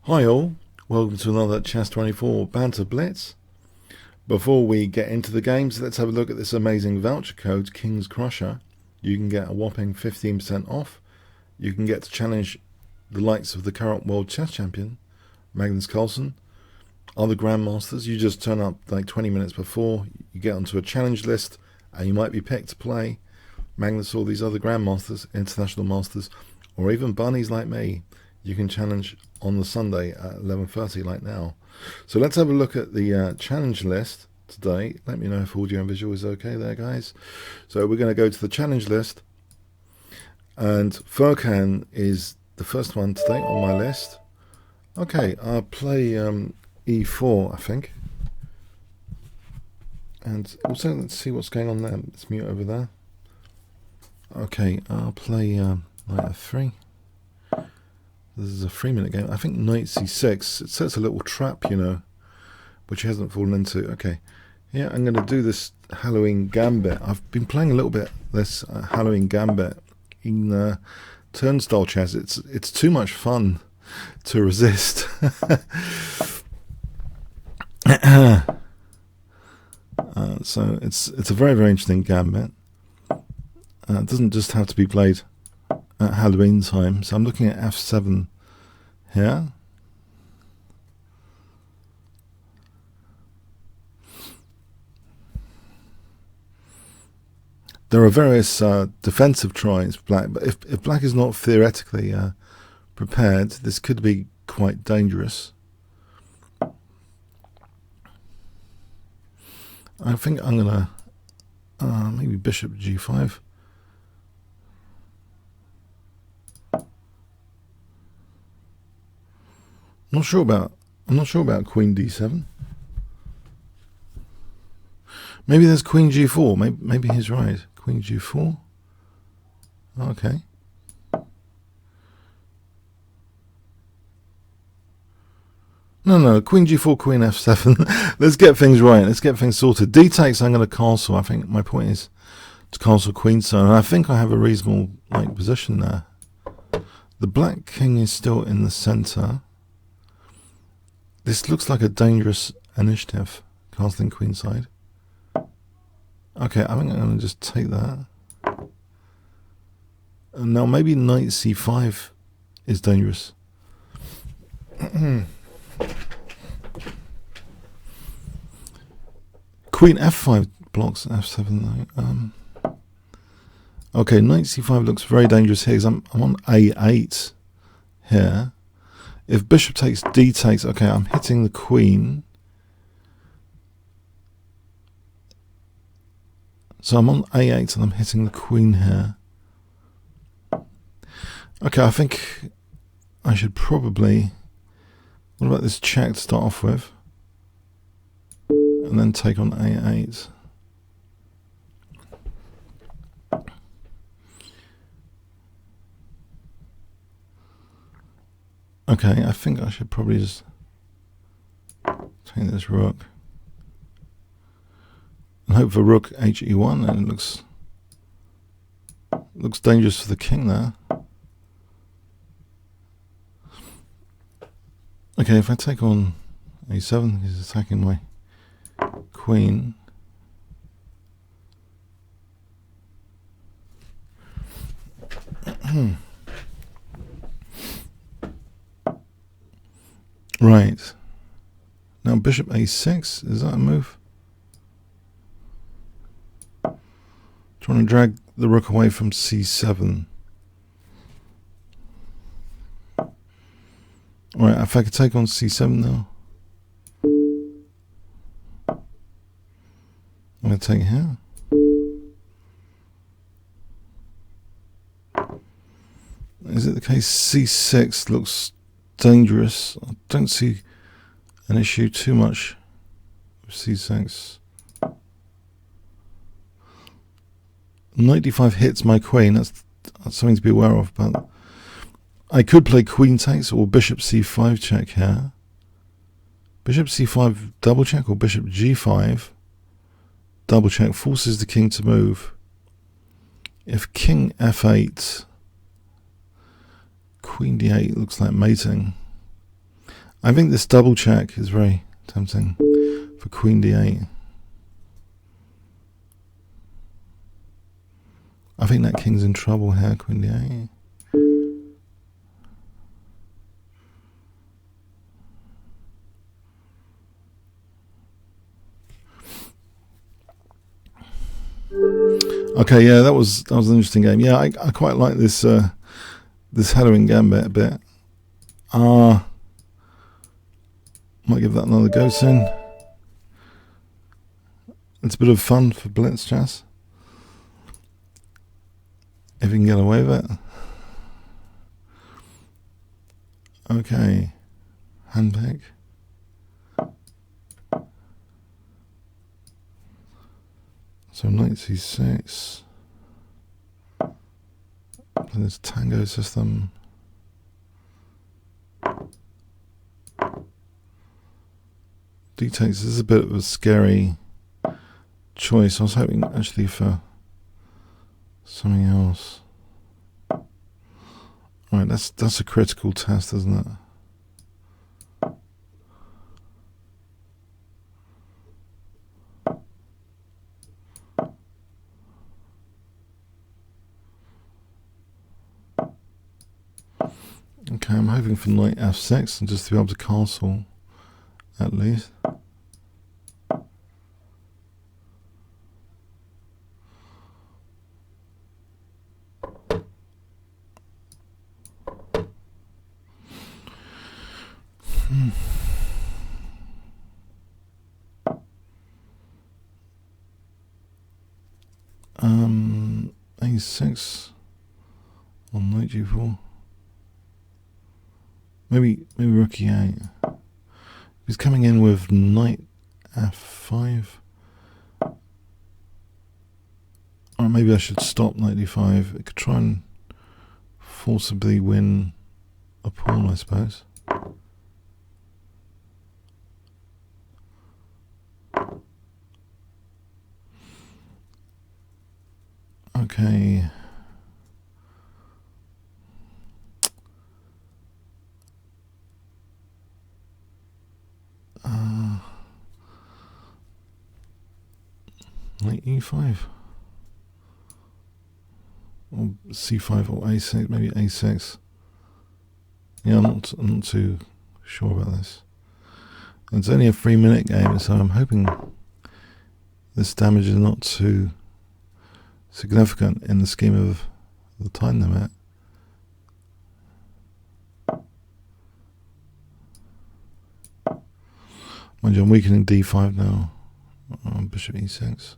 Hi all, welcome to another Chess24 Banter Blitz. Before we get into the games, let's have a look at this amazing voucher code, Kingscrusher. You can get a whopping 15% off. You can get to challenge the likes of the current world chess champion, Magnus Carlsen, other grandmasters. You just turn up like 20 minutes before, you get onto a challenge list, and you might be picked to play Magnus or these other grandmasters, international masters, or even bunnies like me. You can challenge on the Sunday at 11:30 like now. So let's have a look at the challenge list today. Let me know if audio and visual is okay there, guys. So we're going to go to the challenge list, and Furkan is the first one today on my list. Okay, I'll play e4, I think. And also, let's see what's going on there. Let's mute over there. Okay, I'll play knight f3. This is a 3-minute game. I think knight c6. It sets a little trap, you know, which he hasn't fallen into. Okay, yeah, I'm going to do this Halloween Gambit. I've been playing a little bit this Halloween Gambit in turnstile chess. It's too much fun to resist. So it's a very, very interesting gambit. It doesn't just have to be played at Halloween time. So I'm looking at f7 here. There are various defensive tries for black, but if black is not theoretically prepared, this could be quite dangerous. I think I'm gonna maybe bishop g5. I'm not sure about queen d7. Maybe there's queen g4. Maybe he's right. Queen g4. Okay. No. Queen g4, queen f7. Let's get things right. Let's get things sorted. D takes. I'm going to castle. I think my point is to castle queen side. And I think I have a reasonable position there. The black king is still in the center. This looks like a dangerous initiative, castling queenside. Okay, I think I'm going to just take that. And now maybe knight c5 is dangerous. Queen f5 blocks f7 though. Okay, knight c5 looks very dangerous here because I'm on a8 here. If bishop takes, d takes, okay, I'm hitting the queen. So I'm on a8 and I'm hitting the queen here. Okay, I think I should probably... What about this check to start off with? And then take on a8. Okay, I think I should probably just take this rook and hope for rook he1, and it looks dangerous for the king there. Okay, if I take on a7, he's attacking my queen. Right. Now bishop a6, is that a move? Trying to drag the rook away from c7. Right, if I could take on c7 now. I'm going to take here. Is it the case c6 looks dangerous? I don't see an issue too much with c6. Knight d5 hits my queen. That's something to be aware of. But I could play queen takes or bishop c5 check here. Bishop c5 double check or bishop g5 double check forces the king to move. If king f8, queen d8 looks like mating. I think this double check is very tempting for queen d8. I think that king's in trouble here, queen d8. Okay, yeah, that was an interesting game. Yeah, I quite like this this Halloween Gambit a bit. Might give that another go soon. It's a bit of fun for Blitz chess, if you can get away with it. Okay, handpick. So knight c6. Play this tango system. D takes. This is a bit of a scary choice. I was hoping actually for something else. Right, that's a critical test, isn't it? Okay, I'm hoping for knight f6 and just to be able to castle at least. A6 on knight g4. Maybe rook e8. He's coming in with knight f5. Or maybe I should stop knight d5. It could try and forcibly win a pawn, I suppose. Okay. Knight e5. Or c5 or a6, maybe a6. Yeah, I'm not too sure about this. It's only a 3-minute game, so I'm hoping this damage is not too significant in the scheme of the time limit. Mind you, I'm weakening d5 now. Bishop e6.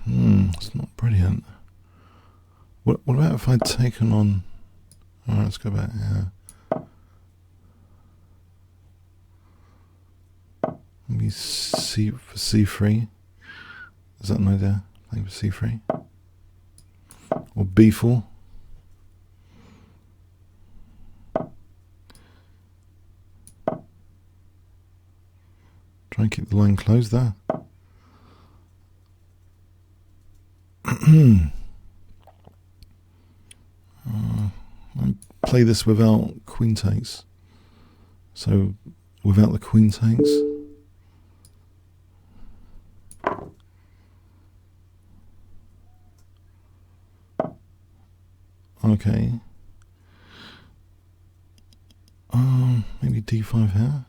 It's not brilliant. What about if I'd taken on... Alright, let's go back here. Maybe C for c3. Is that an idea? Playing for c3. Or b4. Try and keep the line closed there. I play this without queen takes. So without the queen takes. Okay. Maybe d5 here.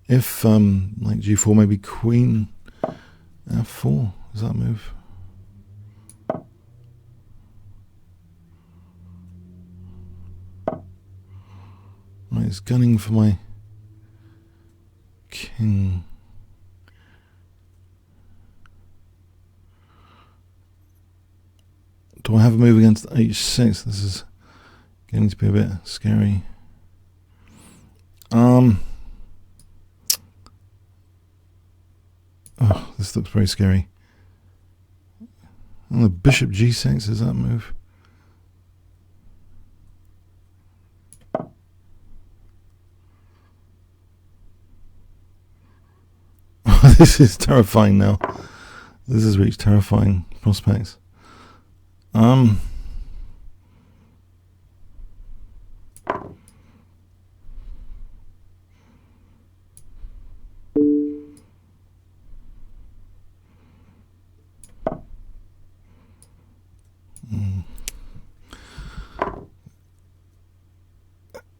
If like g4, maybe queen f4. Does that move? Right, it's gunning for my king. Do I have a move against h6? This is getting to be a bit scary. Oh, this looks very scary. And the bishop g6, is that move? This is terrifying now. This has reached terrifying prospects.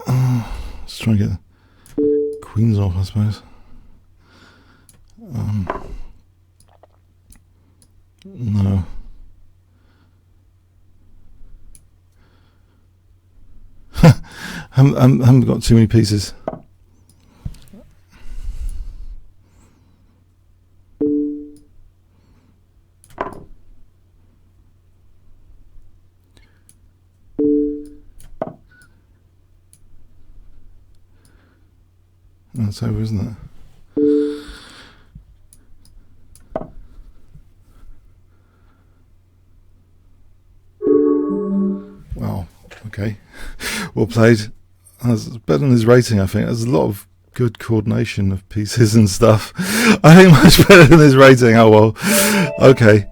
Let's try and get the queens off, I suppose. No. haven't got too many pieces. That's over, isn't it? Wow, okay. Well played. That's better than his rating, I think. There's a lot of good coordination of pieces and stuff. I think much better than his rating. Oh well. Okay.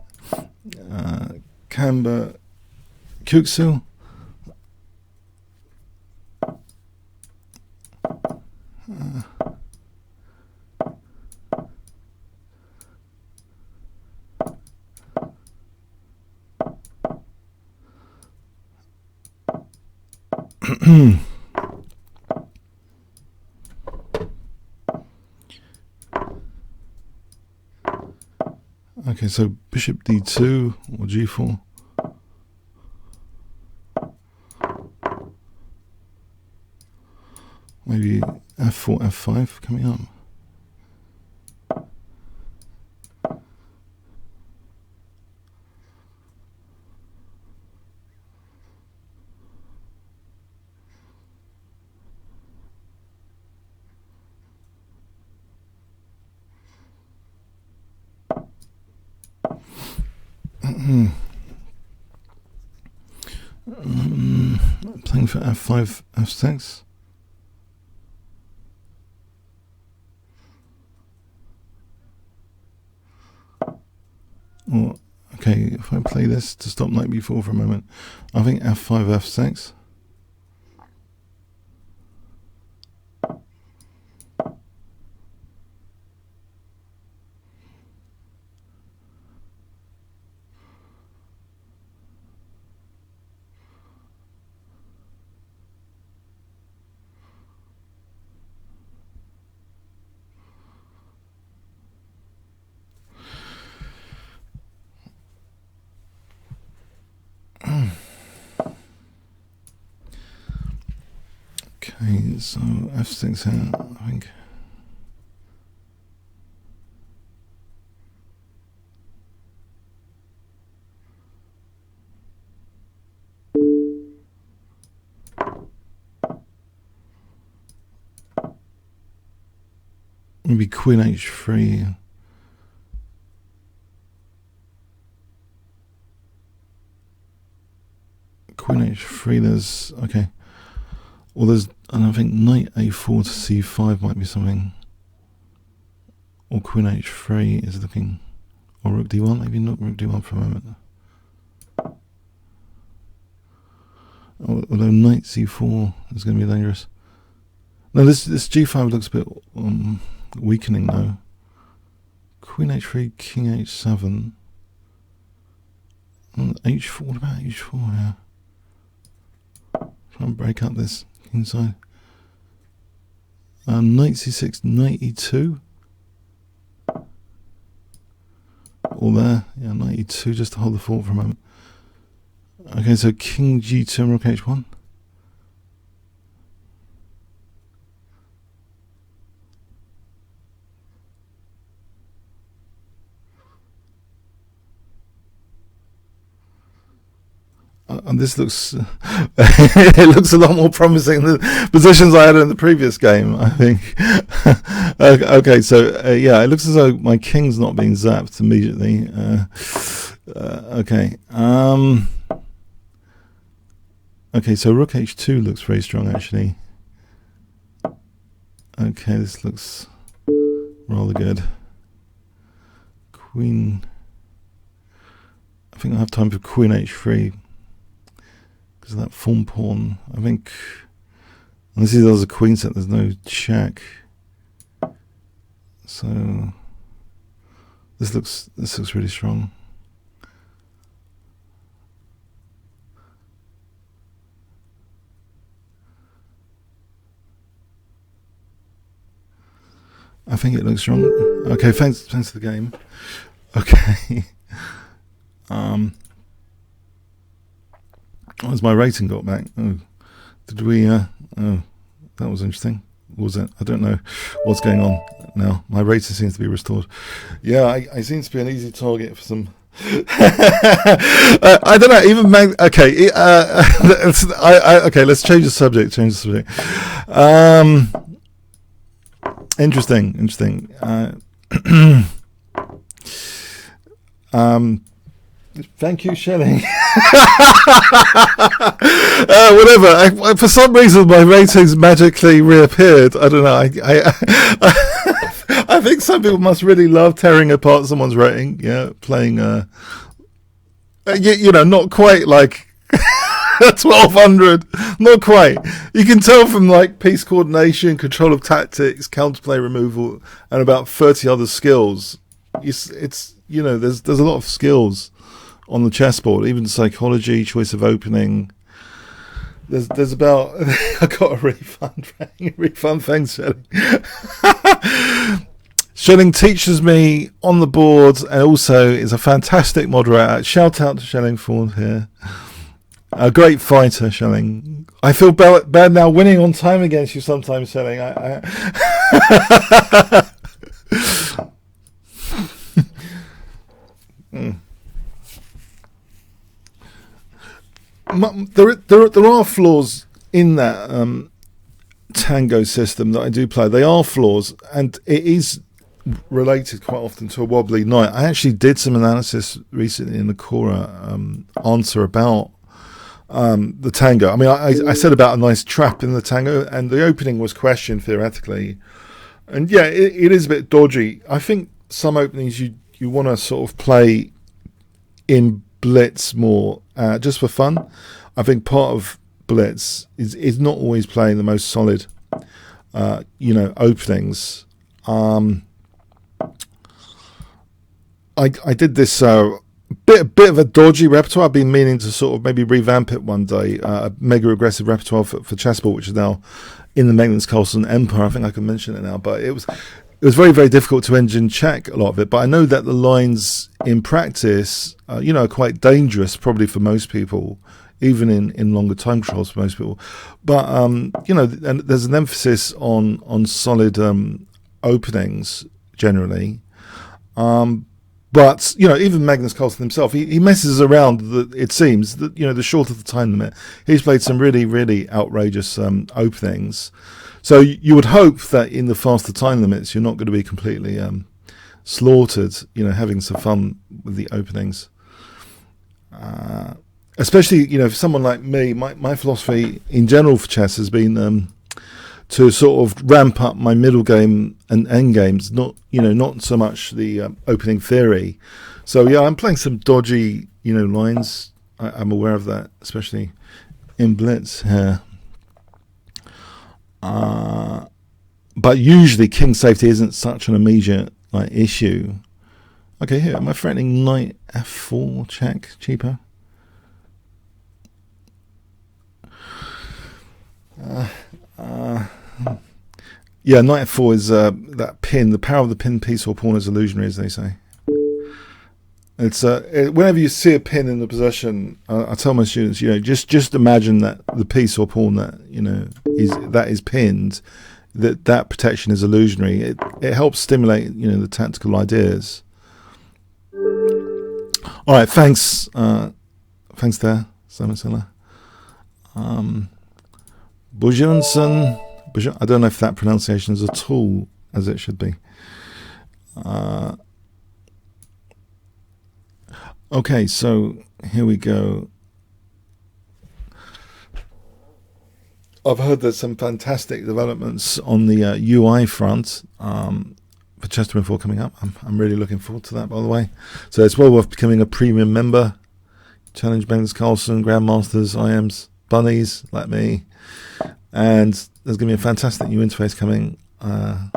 Kamba Kuksu. Okay, so bishop d2 or g4. Maybe f4, f5 coming up. Playing for f5, f6. Or, okay, if I play this to stop knight b4 for a moment, I think f5, f6. Okay, so f6 here, I think. Maybe queen h3. Queen h3, there's, okay. Well, there's, and I think knight a4 to c5 might be something. Or queen h3 is looking, or rook d1, maybe not rook d1 for a moment. Although knight c4 is going to be dangerous. No, this g5 looks a bit weakening though. Queen h3, king h7. H4, what about h4 here? Try and break up this inside. Knight c6, knight e2. All there, yeah, knight e2 just to hold the fort for a moment. Okay, so king g2 and rook h1. And this looks, it looks a lot more promising than the positions I had in the previous game, I think. Okay, so yeah, it looks as though my king's not being zapped immediately. Okay. Okay, so rook h2 looks very strong, actually. Okay, this looks rather good. queen. I think I have time for queen h3 because of that pawn pawn. I think unless he does a queen set, there's no check. So this looks really strong. I think it looks strong. Okay, thanks for the game. Okay. Has my rating got back? Oh, did we? Oh, that was interesting. What was it? I don't know what's going on now. My rating seems to be restored. Yeah, I seem to be an easy target for some. I don't know. Even okay. Okay. Let's change the subject. Interesting. Thank you, Shelling. Whatever. For some reason, my ratings magically reappeared. I don't know. I think some people must really love tearing apart someone's rating. Yeah, playing. Not quite like 1200. Not quite. You can tell from like piece coordination, control of tactics, counterplay removal, and about 30 other skills. It's there's a lot of skills on the chessboard, even psychology, choice of opening. There's about I got a refund. Thanks, Shelling. Shelling teaches me on the board and also is a fantastic moderator. Shout out to Shelling Ford here. A great fighter, Shelling. I feel bad now winning on time against you sometimes, Shelling. There are flaws in that tango system that I do play. They are flaws, and it is related quite often to a wobbly knight. I actually did some analysis recently in the Quora answer about the tango. I mean, I said about a nice trap in the tango, and the opening was questioned theoretically. And yeah, it is a bit dodgy. I think some openings you want to sort of play in blitz more just for fun. I think part of blitz is not always playing the most solid openings. I did this bit of a dodgy repertoire. I've been meaning to sort of maybe revamp it one day. A mega aggressive repertoire for chessboard, which is now in the Magnus Carlsen Empire. I think I can mention it now, but it was very, very difficult to engine check a lot of it. But I know that the lines in practice, are quite dangerous, probably for most people, even in longer time controls for most people. But and there's an emphasis on solid openings generally. But even Magnus Carlsen himself, he messes around. It seems that the shorter the time limit, he's played some really, really outrageous openings. So you would hope that in the faster time limits, you're not going to be completely slaughtered. Having some fun with the openings, especially for someone like me. My philosophy in general for chess has been to sort of ramp up my middle game and end games, not so much the opening theory. So yeah, I'm playing some dodgy lines. I'm aware of that, especially in blitz here. But usually king safety isn't such an immediate issue. Okay, here am I threatening knight f4 check cheaper? Yeah, knight f4 is that pin. The power of the pin piece or pawn is illusionary, as they say. It's whenever you see a pin in the possession, I tell my students, just imagine that the piece or pawn that is pinned, that protection is illusionary. It helps stimulate the tactical ideas. All right, thanks there, Simon Siller. Bujanson. I don't know if that pronunciation is at all as it should be. Okay, so here we go. I've heard there's some fantastic developments on the UI front. for chess 24 coming up. I'm really looking forward to that, by the way. So it's well worth becoming a premium member. Challenge Magnus Carlsen, Grandmasters, IMs, Bunnies like me. And there's going to be a fantastic new interface coming, I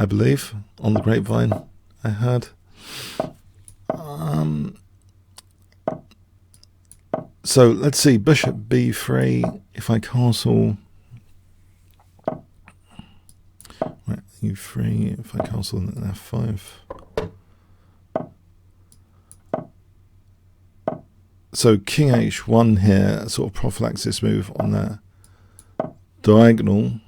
believe, on the grapevine, I heard. So let's see, bishop b3, if I castle, right, u3, if I castle then f5. So king h1 here, a sort of prophylaxis move on that diagonal.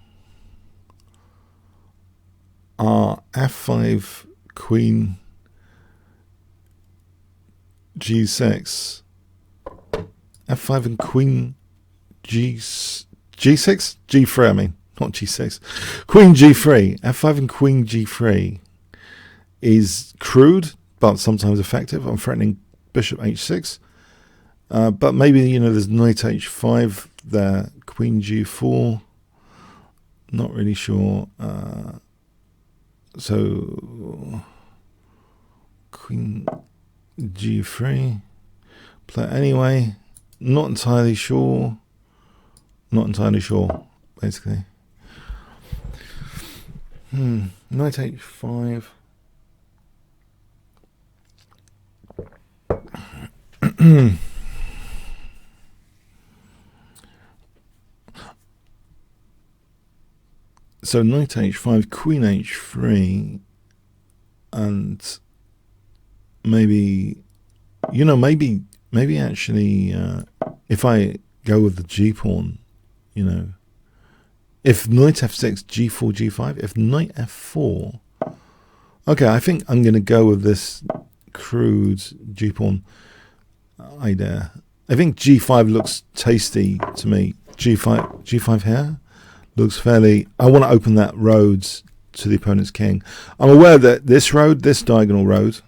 F5, queen, g6, f5 and queen g6, g3 I mean, not g6, queen g3, f5 and queen g3 is crude but sometimes effective. I'm threatening bishop h6, but maybe, you know, there's knight h5 there, queen g4, not really sure. So queen g3, play anyway, not entirely sure, basically. Knight h5. So knight h5, queen h3, and maybe, you know, maybe actually, if I go with the g pawn, you know, if knight f6, g4, g5, if knight f4, okay, I think I'm going to go with this crude g pawn idea. I think g5 looks tasty to me. G5 here looks fairly, I want to open that road to the opponent's king. I'm aware that this road, this diagonal road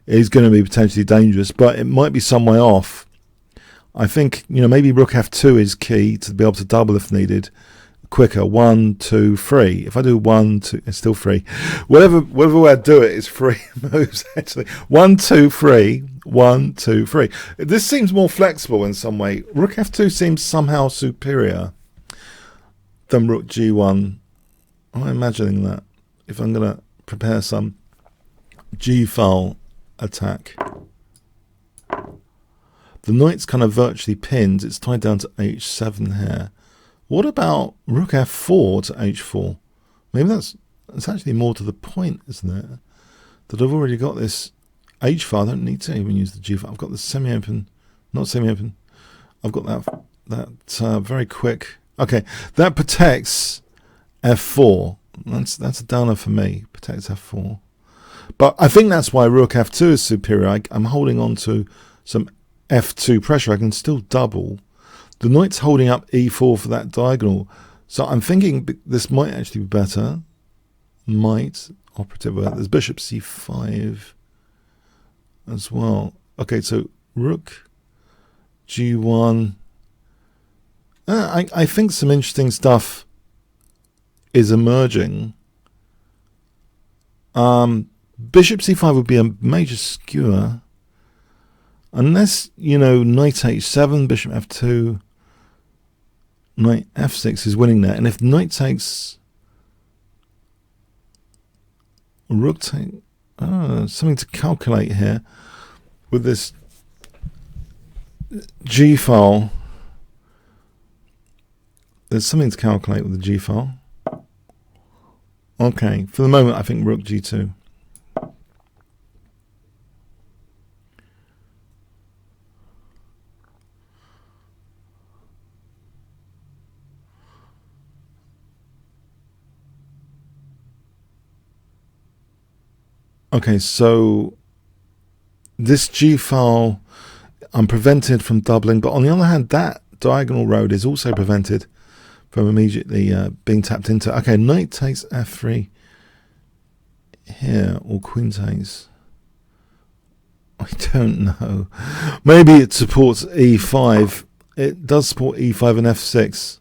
is going to be potentially dangerous, but it might be some way off. I think, you know, maybe rook f2 is key to be able to double if needed quicker. 1, 2, 3. If I do 1, 2, it's still free. Whatever way I do it is free moves actually. 1, 2, 3. 1, 2, 3. This seems more flexible in some way. Rook f2 seems somehow superior than rook g1. I'm imagining that if I'm going to prepare some g-file attack. The knight's kind of virtually pinned. It's tied down to h7 here. What about rook f4 to h4? Maybe that's actually more to the point, isn't it? That I've already got this h-file. I don't need to even use the g-file. I've got the semi-open, not semi-open. I've got that very quick. Okay, that protects f4. That's a downer for me. Protects f4. But I think that's why rook f2 is superior. I'm holding on to some f2 pressure. I can still double. The knight's holding up e4 for that diagonal. So I'm thinking this might actually be better. Might. Operative. There's bishop c5 as well. Okay, so rook g1. I think some interesting stuff is emerging. Bishop c5 would be a major skewer. Unless, you know, knight h7, bishop f2, knight f6 is winning there. And if knight takes, rook take, something to calculate here with this g-file. There's something to calculate with the g-file. Okay, for the moment I think rook g2. Okay, so this g-file, I'm prevented from doubling, but on the other hand, that diagonal road is also prevented from immediately being tapped into. Okay, knight takes f3 here, or queen takes. I don't know. Maybe it supports e5. It does support e5 and f6.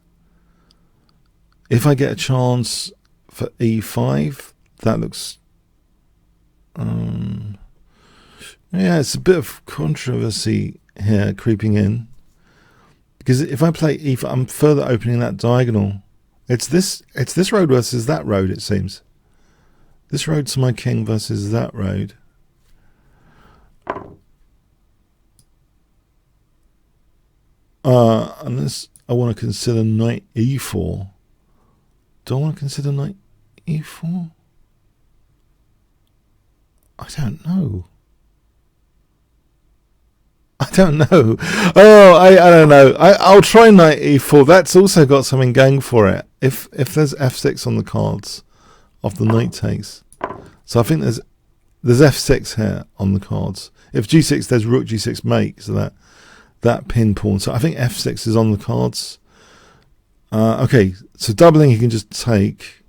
If I get a chance for e5. That looks... yeah, it's a bit of controversy here creeping in. Because if I play e5, I'm further opening that diagonal. It's this road versus that road, it seems. This road's my king versus that road. Unless I want to consider knight e4. Do I want to consider knight e4? I don't know. I don't know. Oh, I don't know. I'll try knight e4. That's also got something going for it. If there's f6 on the cards, off the knight takes. So I think there's f6 here on the cards. If g6, there's rook g6 mate. So that pin pawn. So I think f6 is on the cards. Okay, so doubling he can just take,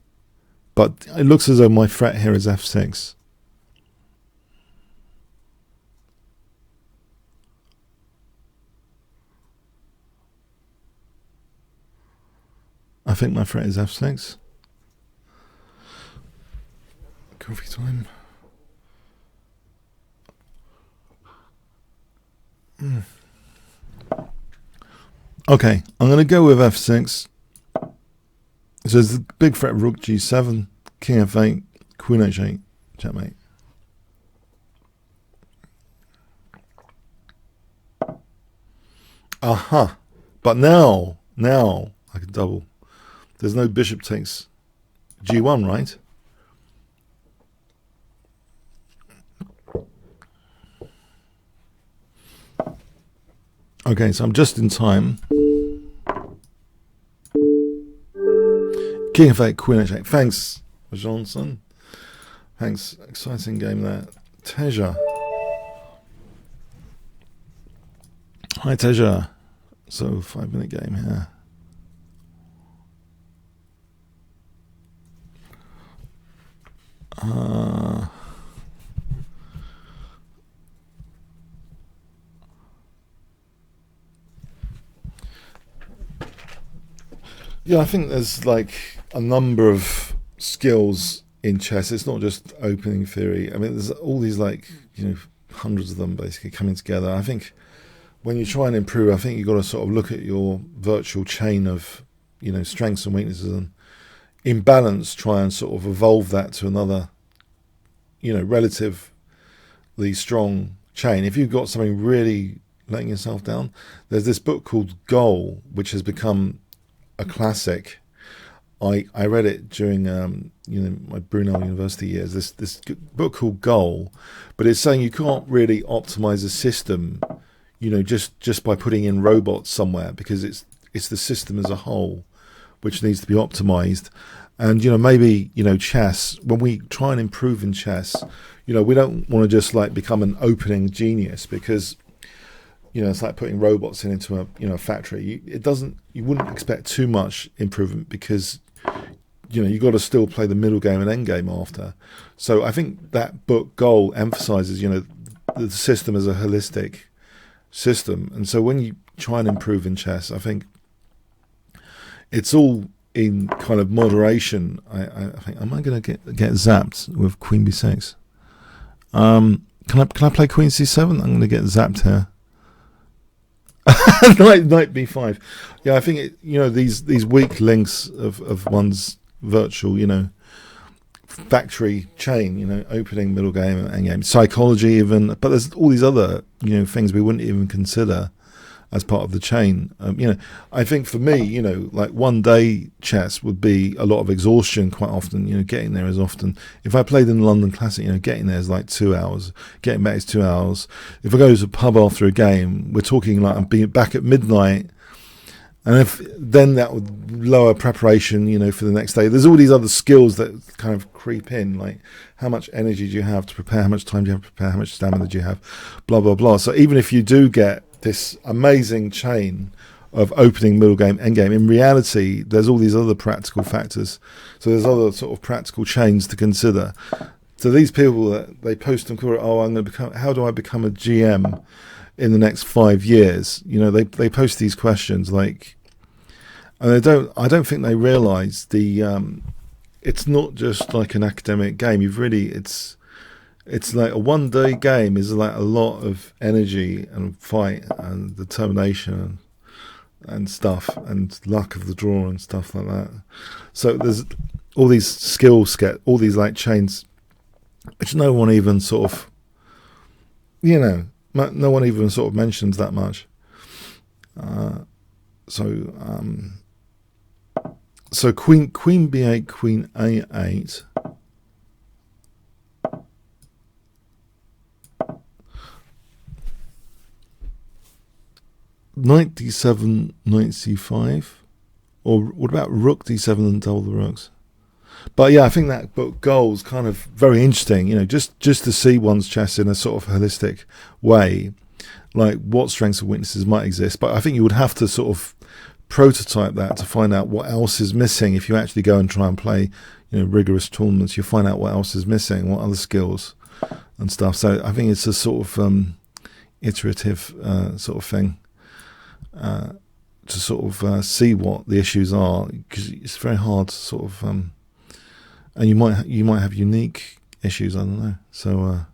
but it looks as though my threat here is f6. I think my threat is f6. Coffee time. Okay, I'm going to go with f6. So there's the big threat, rook g7, king f8, queen h8, checkmate. Aha! But now I can double. There's no bishop takes g1, right? Okay, so I'm just in time. King f8, queen h8. Thanks, Johnson. Thanks. Exciting game there. Teja. Hi, Teja. So, 5-minute game here. Yeah, I think there's like a number of skills in chess. It's not just opening theory. I mean, there's all these like, hundreds of them basically coming together. I think when you try and improve, I think you've got to sort of look at your virtual chain of, strengths and weaknesses, and in balance try and sort of evolve that to another, relatively strong chain. If you've got something really letting yourself down, there's this book called Goal, which has become a classic. I read it during my Brunel University years. This book called Goal, but it's saying you can't really optimize a system, just by putting in robots somewhere, because it's the system as a whole which needs to be optimized. And maybe chess, when we try and improve in chess, we don't want to just like become an opening genius, because it's like putting robots into a factory. You wouldn't expect too much improvement, because you've got to still play the middle game and end game after. So I think that book Goal emphasizes the system as a holistic system. And so when you try and improve in chess, I think it's all in kind of moderation. I think, am I going to get zapped with queen b6? Can I play queen c7? I'm going to get zapped here. Knight b5. Yeah, I think these weak links of one's virtual factory chain, opening, middle game, and end game, psychology even, but there's all these other things we wouldn't even consider as part of the chain. I think for me, like one day chess would be a lot of exhaustion quite often. Getting there is often, if I played in the London Classic, getting there is like 2 hours, getting back is 2 hours. If I go to a pub after a game, we're talking like I'm being back at midnight. And if then that would lower preparation, for the next day. There's all these other skills that kind of creep in, like how much energy do you have to prepare, how much time do you have to prepare, how much stamina do you have, blah, blah, blah. So even if you do get this amazing chain of opening, middle game, end game, in reality, there's all these other practical factors. So there's other sort of practical chains to consider. So these people that they post on Quora, how do I become a GM in the next 5 years? They post these questions like, and I don't think they realise the it's not just like an academic game. It's like a one-day game. Is like a lot of energy and fight and determination and stuff and luck of the draw and stuff like that. So there's all these skills, all these like chains, which no one even sort of, no one even sort of mentions that much. So queen b8, queen a8. Knight d7, knight c5, or what about rook d7 and double the rooks? But yeah, I think that book goal's kind of very interesting. Just to see one's chess in a sort of holistic way, like what strengths and weaknesses might exist. But I think you would have to sort of prototype that to find out what else is missing. If you actually go and try and play, rigorous tournaments, you find out what else is missing, what other skills and stuff. So I think it's a sort of iterative sort of thing. To sort of see what the issues are, because it's very hard to sort of, and you might have unique issues. I don't know. So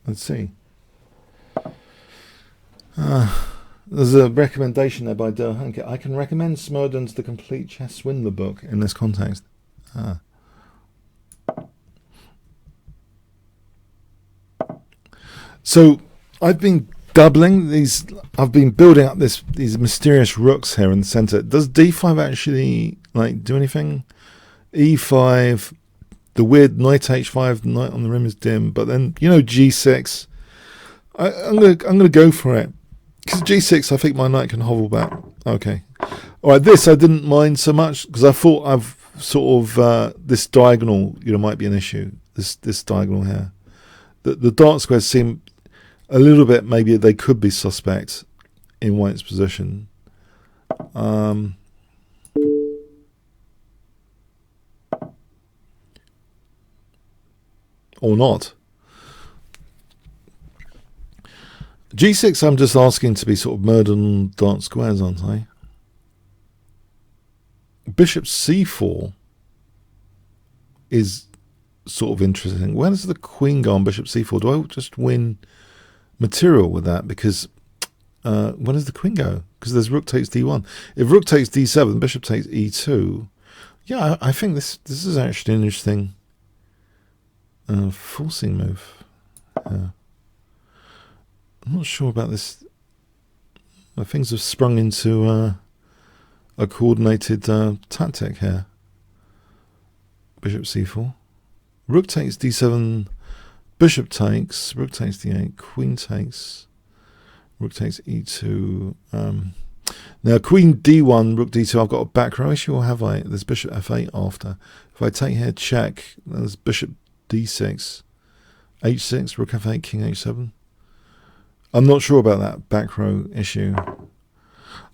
let's see. There's a recommendation there by Del Hanke. I can recommend Smerdon's The Complete Chess Swindler book in this context. So I've been doubling these. I've been building up these mysterious rooks here in the center. Does d5 actually do anything? e5, the weird knight h5, knight on the rim is dim. But then g6. I'm gonna go for it because g6. I think my knight can hovel back. Okay, all right. This I didn't mind so much because I thought I've sort of this diagonal might be an issue. This diagonal here. The dark squares seem a little bit, maybe they could be suspect in white's position. Or not. G6, I'm just asking to be sort of murdered on dark squares, aren't I? Bishop C4 is sort of interesting. Where does the queen go on bishop C4? Do I just win material with that? Because where does the queen go? Because there's rook takes d1. If rook takes d7, bishop takes e2. Yeah, I think this is actually an interesting forcing move. I'm not sure about this. Things have sprung into a coordinated tactic here. Bishop c4. Rook takes d7, bishop takes, rook takes d8, queen takes, rook takes e2. Now queen d1, rook d2, I've got a back row issue, or have I? There's bishop f8 after. If I take here, check, there's bishop d6, h6, rook f8, king h7. I'm not sure about that back row issue.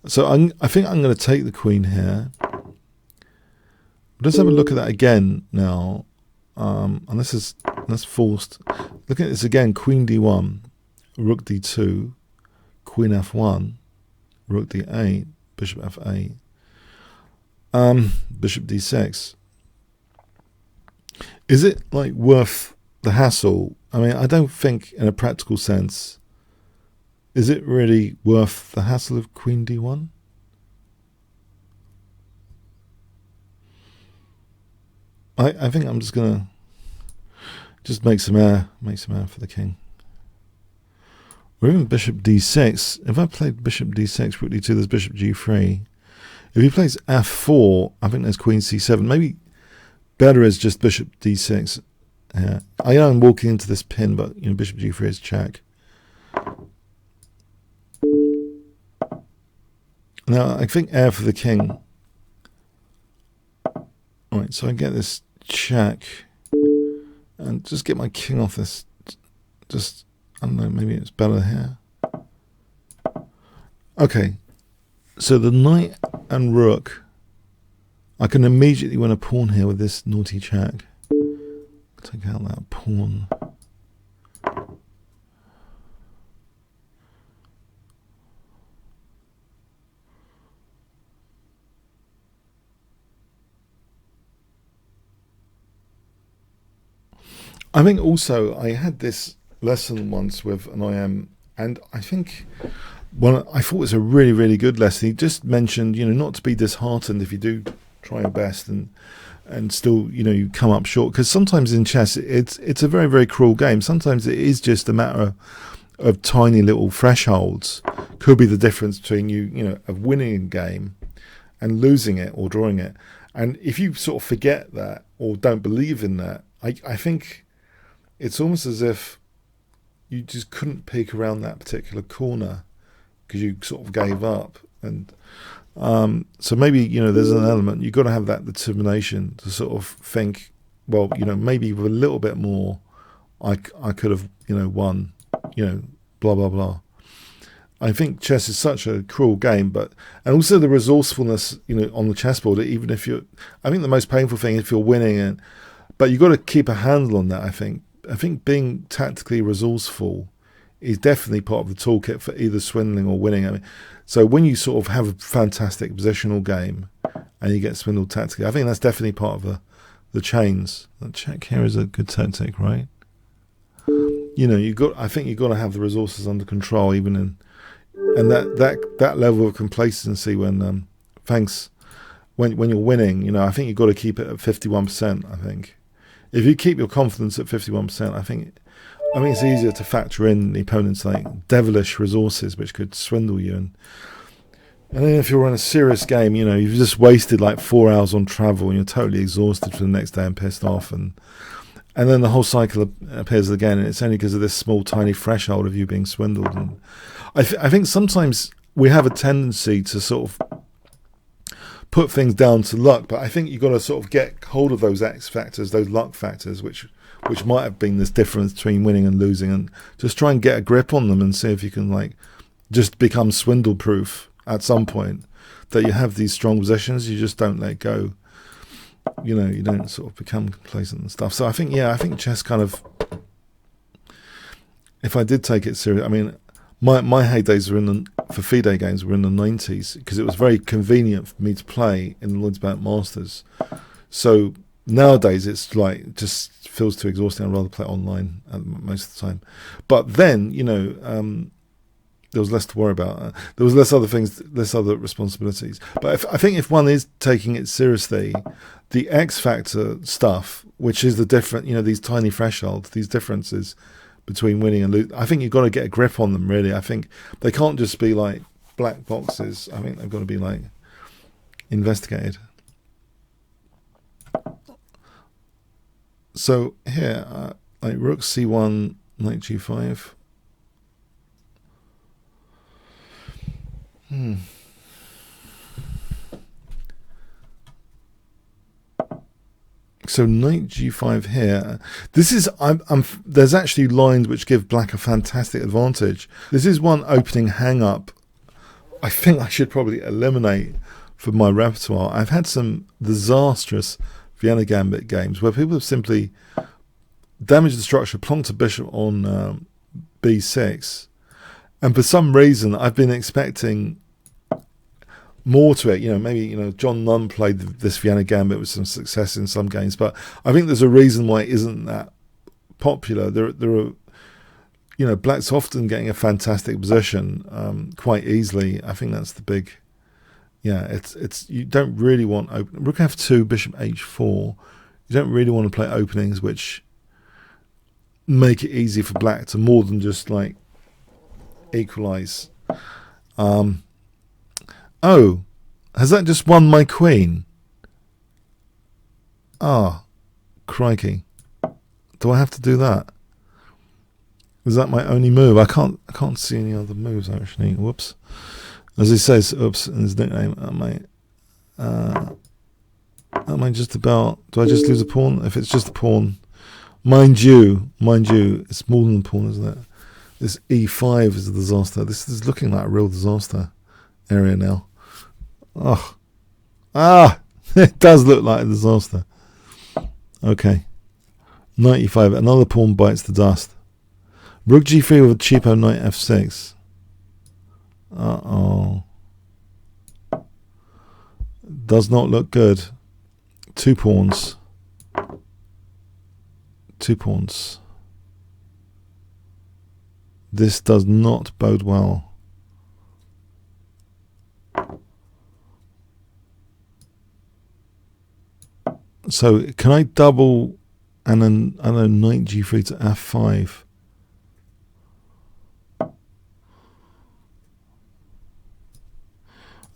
So I think I'm going to take the queen here. Let's have a look at that again now. And that's forced. Look at this again. Queen d1, rook d2, queen f1, rook d8, bishop f8, bishop d6. Is it worth the hassle? I mean, I don't think in a practical sense, is it really worth the hassle of queen d1? I think I'm just gonna make some air for the king. Or even bishop d6. If I played bishop d6, rook d2, there's bishop g3. If he plays f4, I think there's queen c7. Maybe better is just bishop d6 here. I know I'm walking into this pin, but bishop g3 is check. Now I think air for the king. Alright, so I get this check and just get my king off this. Just, I don't know, maybe it's better here. Okay, so the knight and rook, I can immediately win a pawn here with this naughty check. Take out that pawn. I think also I had this lesson once with an IM, and I think I thought it was a really, really good lesson. He just mentioned, not to be disheartened if you do try your best and still, you come up short. Because sometimes in chess, it's a very, very cruel game. Sometimes it is just a matter of tiny little thresholds. Could be the difference between of winning a game and losing it or drawing it. And if you sort of forget that or don't believe in that, I think it's almost as if you just couldn't peek around that particular corner because you sort of gave up. And so maybe, there's an element, you've got to have that determination to sort of think, well, maybe with a little bit more, I could have, won, blah, blah, blah. I think chess is such a cruel game, and also the resourcefulness, on the chessboard, even if I think the most painful thing if you're winning, but you've got to keep a handle on that, I think. I think being tactically resourceful is definitely part of the toolkit for either swindling or winning. I mean, so when you sort of have a fantastic positional game and you get swindled tactically, I think that's definitely part of the chains. The check here is a good tactic, right? I think you've got to have the resources under control, even and that level of complacency when when you're winning, I think you've got to keep it at 51%. I think if you keep your confidence at 51%, I think it's easier to factor in the opponent's like devilish resources which could swindle you, and then if you're in a serious game, you've just wasted like 4 hours on travel and you're totally exhausted for the next day and pissed off, and then the whole cycle appears again, and it's only because of this small tiny threshold of you being swindled. And I think sometimes we have a tendency to sort of put things down to luck, but I think you've got to sort of get hold of those X factors, those luck factors, which might have been this difference between winning and losing, and just try and get a grip on them and see if you can like just become swindle proof at some point, that you have these strong positions, you just don't let go, you don't sort of become complacent and stuff. So I think chess kind of, if I did take it serious, my heydays for FIDE games were in the 90s, because it was very convenient for me to play in the Lloyd's Bank Masters. So nowadays it's like just feels too exhausting. I'd rather play online most of the time. But then there was less to worry about. There was less other things, less other responsibilities. But I think if one is taking it seriously, the X factor stuff, which is the different, these tiny thresholds, these differences between winning and losing, I think you've got to get a grip on them, really. I think they can't just be like black boxes. I think they've got to be like investigated. So here, like rook c1, knight g5. So knight g5 here. This is there's actually lines which give black a fantastic advantage. This is one opening hang up I think I should probably eliminate from my repertoire. I've had some disastrous Vienna Gambit games where people have simply damaged the structure, plonked a bishop on b6, and for some reason I've been expecting more to it. Maybe John Nunn played this Vienna Gambit with some success in some games, but I think there's a reason why it isn't that popular. There are black's often getting a fantastic position quite easily. I think that's the big. It's you don't really want rook f2, bishop h4. You don't really want to play openings which make it easy for black to more than just like equalize. Oh, has that just won my queen? Ah, crikey. Do I have to do that? Is that my only move? I can't see any other moves actually. Whoops. As he says, oops, in his nickname, am I just about, do I just lose a pawn? If it's just a pawn, mind you, it's more than a pawn, isn't it? This e5 is a disaster. This is looking like a real disaster area now. It does look like a disaster. Okay. Knight e5, another pawn bites the dust. Rook g3 with a cheapo knight f6. Does not look good. Two pawns. 2 pawns. This does not bode well. So can I double and then knight g3 to f5?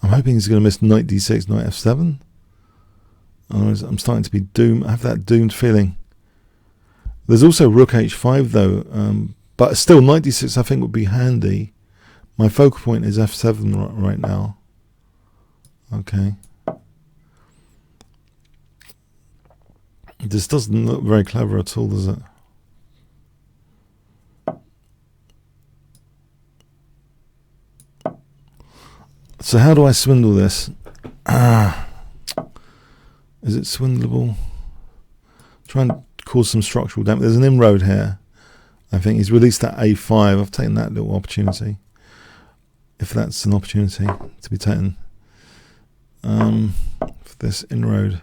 I'm hoping he's going to miss knight d6, knight f7. Otherwise, I'm starting to be doomed. I have that doomed feeling. There's also rook h5 though, but still knight d6 I think would be handy. My focal point is f7 right now. Okay. This doesn't look very clever at all, does it? So how do I swindle this? Is it swindleable? Try and cause some structural damage. There's an inroad here. I think he's released that a5. I've taken that little opportunity. If that's an opportunity to be taken. For this inroad.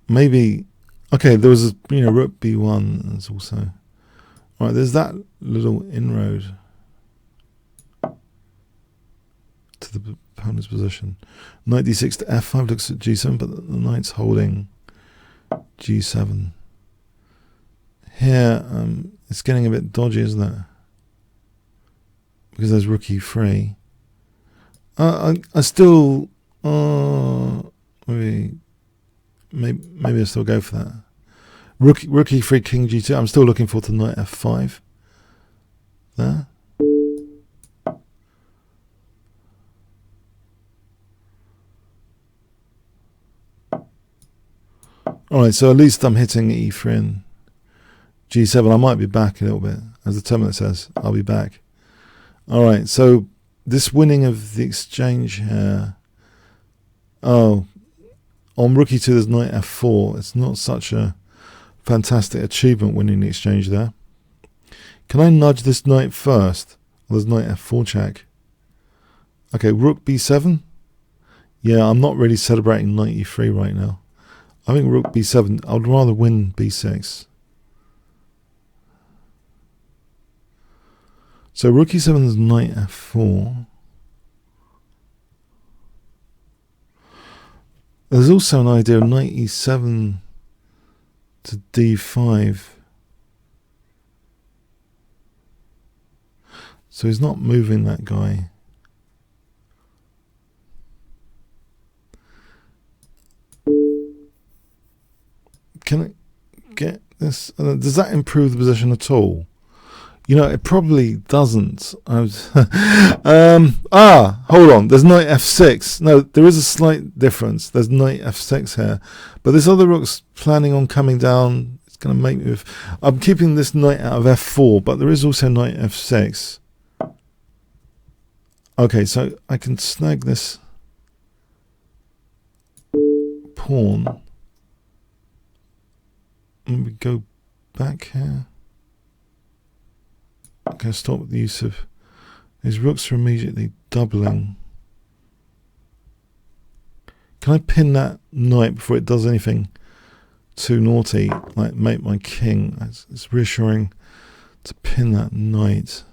Maybe, okay, there was a, rook b1. There's also, all right, there's that little inroad to the opponent's position. Knight d6 to f5 looks at g7, but the knight's holding g7. Here, it's getting a bit dodgy, isn't it? Because there's rook e3. I still, maybe I still go for that. Rook e3, king g2. I'm still looking for the knight f5. There. Alright, so at least I'm hitting e3 and g7. I might be back a little bit. As the terminal says, I'll be back. Alright, so this winning of the exchange here. Oh, on rook e2 there's knight f4. It's not such a fantastic achievement winning the exchange there. Can I nudge this knight first? Well, there's knight f4 check. Okay, rook b7. Yeah, I'm not really celebrating knight e3 right now. I think rook b7, I'd rather win b6. So rook e7 is knight f4. There's also an idea of knight e7 to d5. So he's not moving that guy. Can I get this? Does that improve the position at all? It probably doesn't. Hold on. There's knight f6. No, there is a slight difference. There's knight f6 here. But this other rook's planning on coming down. It's going to make me... I'm keeping this knight out of f4, but there is also knight f6. Okay, so I can snag this pawn. And we go back here. Okay, stop the use of... His rooks are immediately doubling. Can I pin that knight before it does anything too naughty? Like make my king. It's reassuring to pin that knight.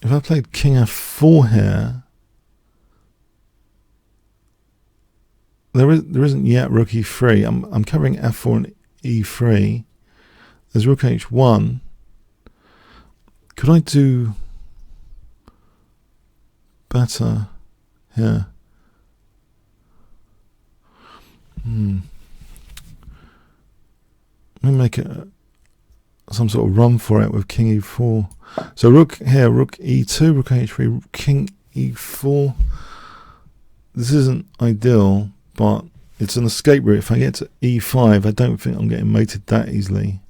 If I played king f4 here, there isn't yet rook e3. I'm covering f4 and e3. There's rook h1. Could I do better here? Let me make it some sort of run for it with king e4. So rook here, rook e2, rook h3, king e4. This isn't ideal, but it's an escape route. If I get to e5, I don't think I'm getting mated that easily.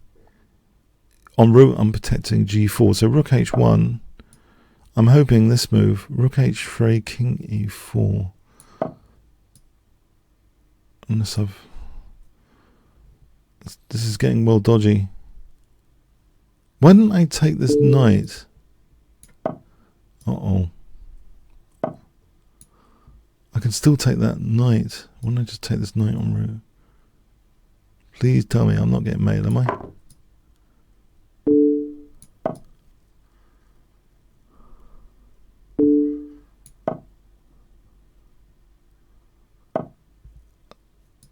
En route, I'm protecting g4. So rook h1. I'm hoping this move, rook h3, king e4. Unless this is getting well dodgy. Why didn't I take this knight? Uh-oh. I can still take that knight. Why don't I just take this knight en route? Please tell me I'm not getting made, am I?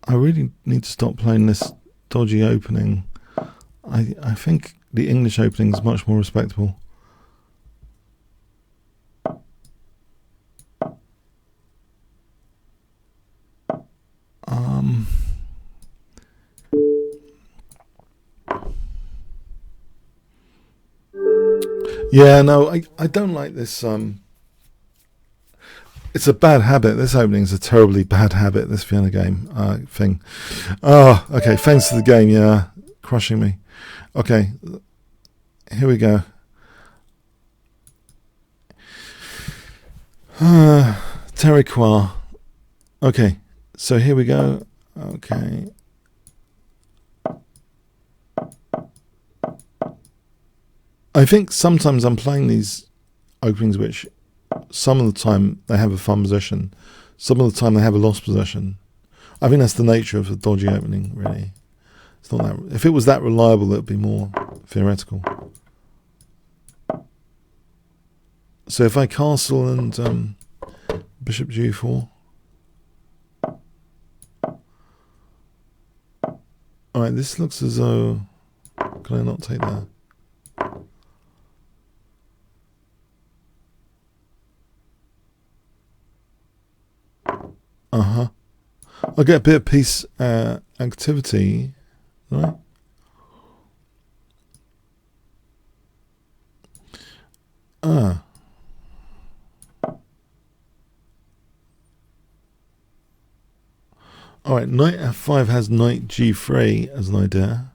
I really need to stop playing this dodgy opening. I think the English opening is much more respectable. Yeah, no, I don't like this. It's a bad habit. This opening is a terribly bad habit, this Vienna game thing. Oh, okay, thanks to the game, yeah, crushing me. Okay, here we go. Territoire. Okay, so here we go. Okay. I think sometimes I'm playing these openings which some of the time they have a fun position, some of the time they have a lost position. I think that's the nature of a dodgy opening, really. It's not that. If it was that reliable, it would be more theoretical. So if I castle and bishop g4. Alright, this looks as though... Can I not take that? Uh-huh. I'll get a bit of piece activity, right? Alright, knight f5 has knight g3 as an idea.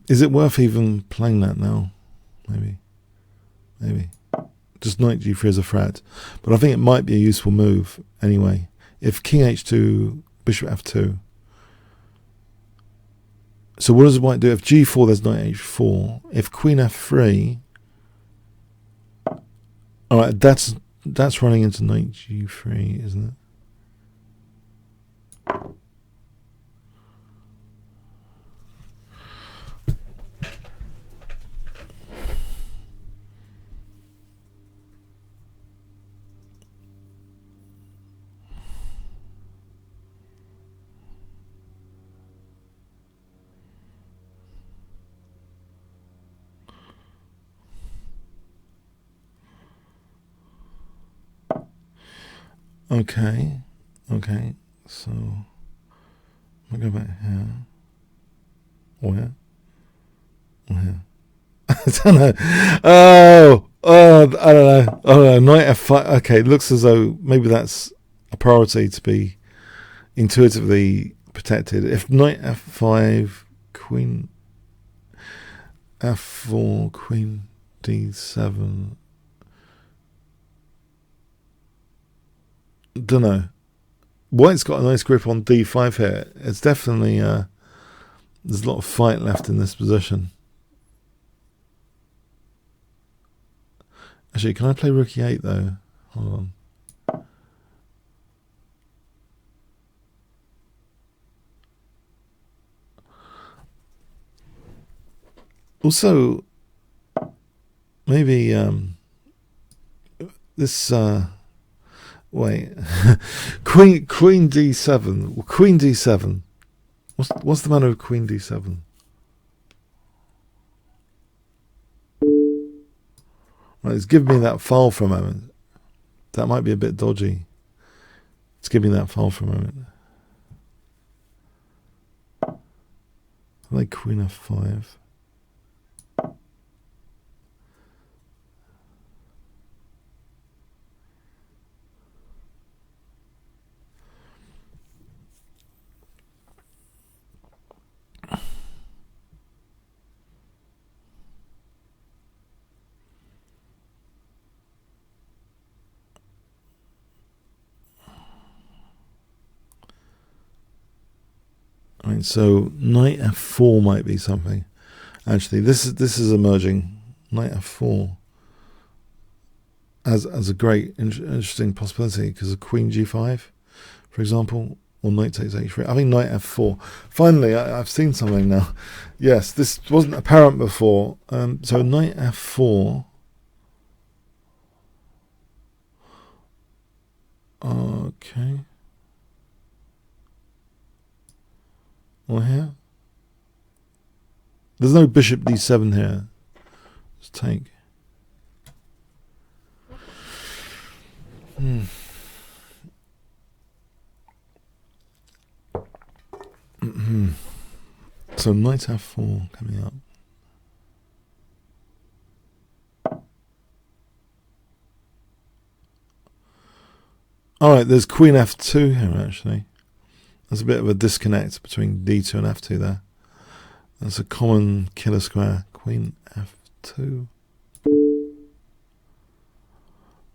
Is it worth even playing that now? Maybe. Just knight g3 is a threat. But I think it might be a useful move anyway. If king h2, bishop f2. So what does white do? If g4, there's knight h4. If queen f3... Alright, that's running into knight g3, isn't it? Okay, so I'll go back here. Where? Here. I don't know. I don't know. Knight f5. Okay, it looks as though maybe that's a priority to be intuitively protected. If knight f5, queen f4, queen d7. Don't know. White's got a nice grip on d5 here. It's definitely there's a lot of fight left in this position. Actually, can I play rook e8 though? Hold on. Also, maybe this wait, queen d7. Well, queen d7. What's the matter with queen d7? Right, it's giving me that file for a moment. That might be a bit dodgy. It's giving me that file for a moment. I like queen f5. Okay, so knight f4 might be something. Actually, this is emerging. Knight f4 as a great interesting possibility because of queen g5, for example, or knight takes h3. I think knight f4. Finally, I've seen something now. Yes, this wasn't apparent before. So knight f4. Okay. Well, here. There's no bishop d7 here. Just take. So knight f4 coming up. Alright, there's queen f2 here actually. There's a bit of a disconnect between d2 and f2 there. That's a common killer square. Queen f2.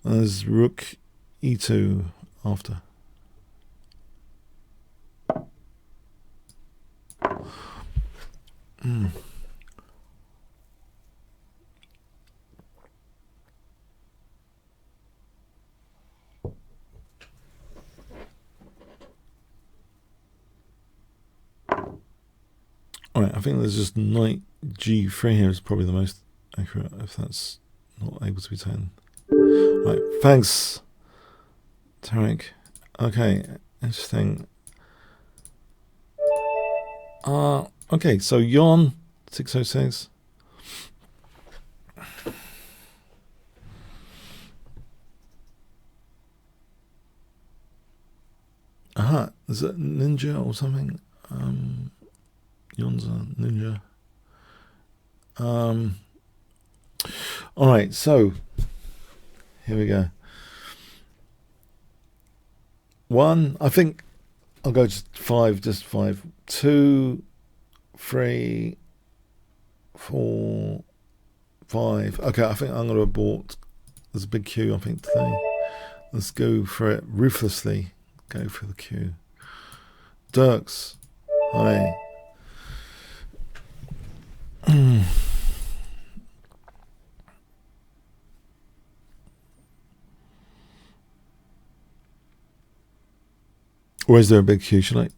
There's rook e2 after. Alright, I think there's just knight g3 here is probably the most accurate if that's not able to be taken. Right, thanks, Tarek. Okay, interesting. Okay, so Yon 606. Aha, is it ninja or something? Yon's a ninja. Alright, so here we go. One, I think I'll go to five, just five. 2, 3, 4, 5. Okay, I think I'm going to abort. There's a big queue, I think, today. Let's go for it ruthlessly. Go for the queue. Dirks. Hi. Or is there a big queue? Should I?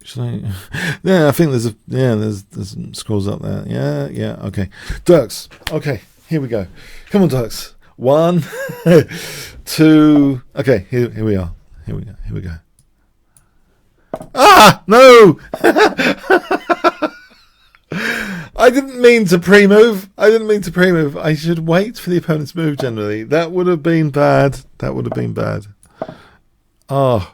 Yeah, I think there's there's some scrolls up there. Yeah, okay. Dirks. Okay, here we go. Come on, Dirks. 1, 2. Okay, here we are. Here we go. Ah, no! I didn't mean to pre-move. I should wait for the opponent's move generally. That would have been bad. Oh.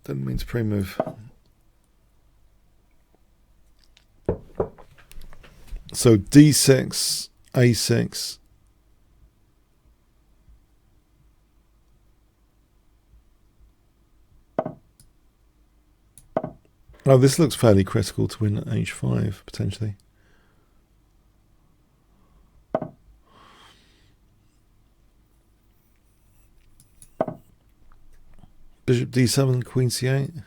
Didn't mean to pre-move. So d6, a6. Oh, this looks fairly critical to win at h5, potentially. Bishop d7, queen c8.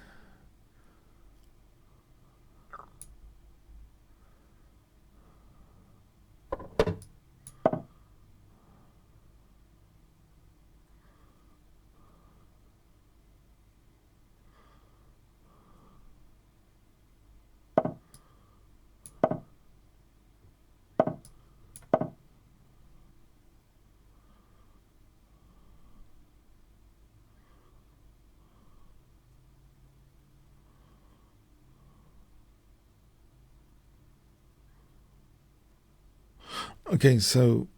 Okay, so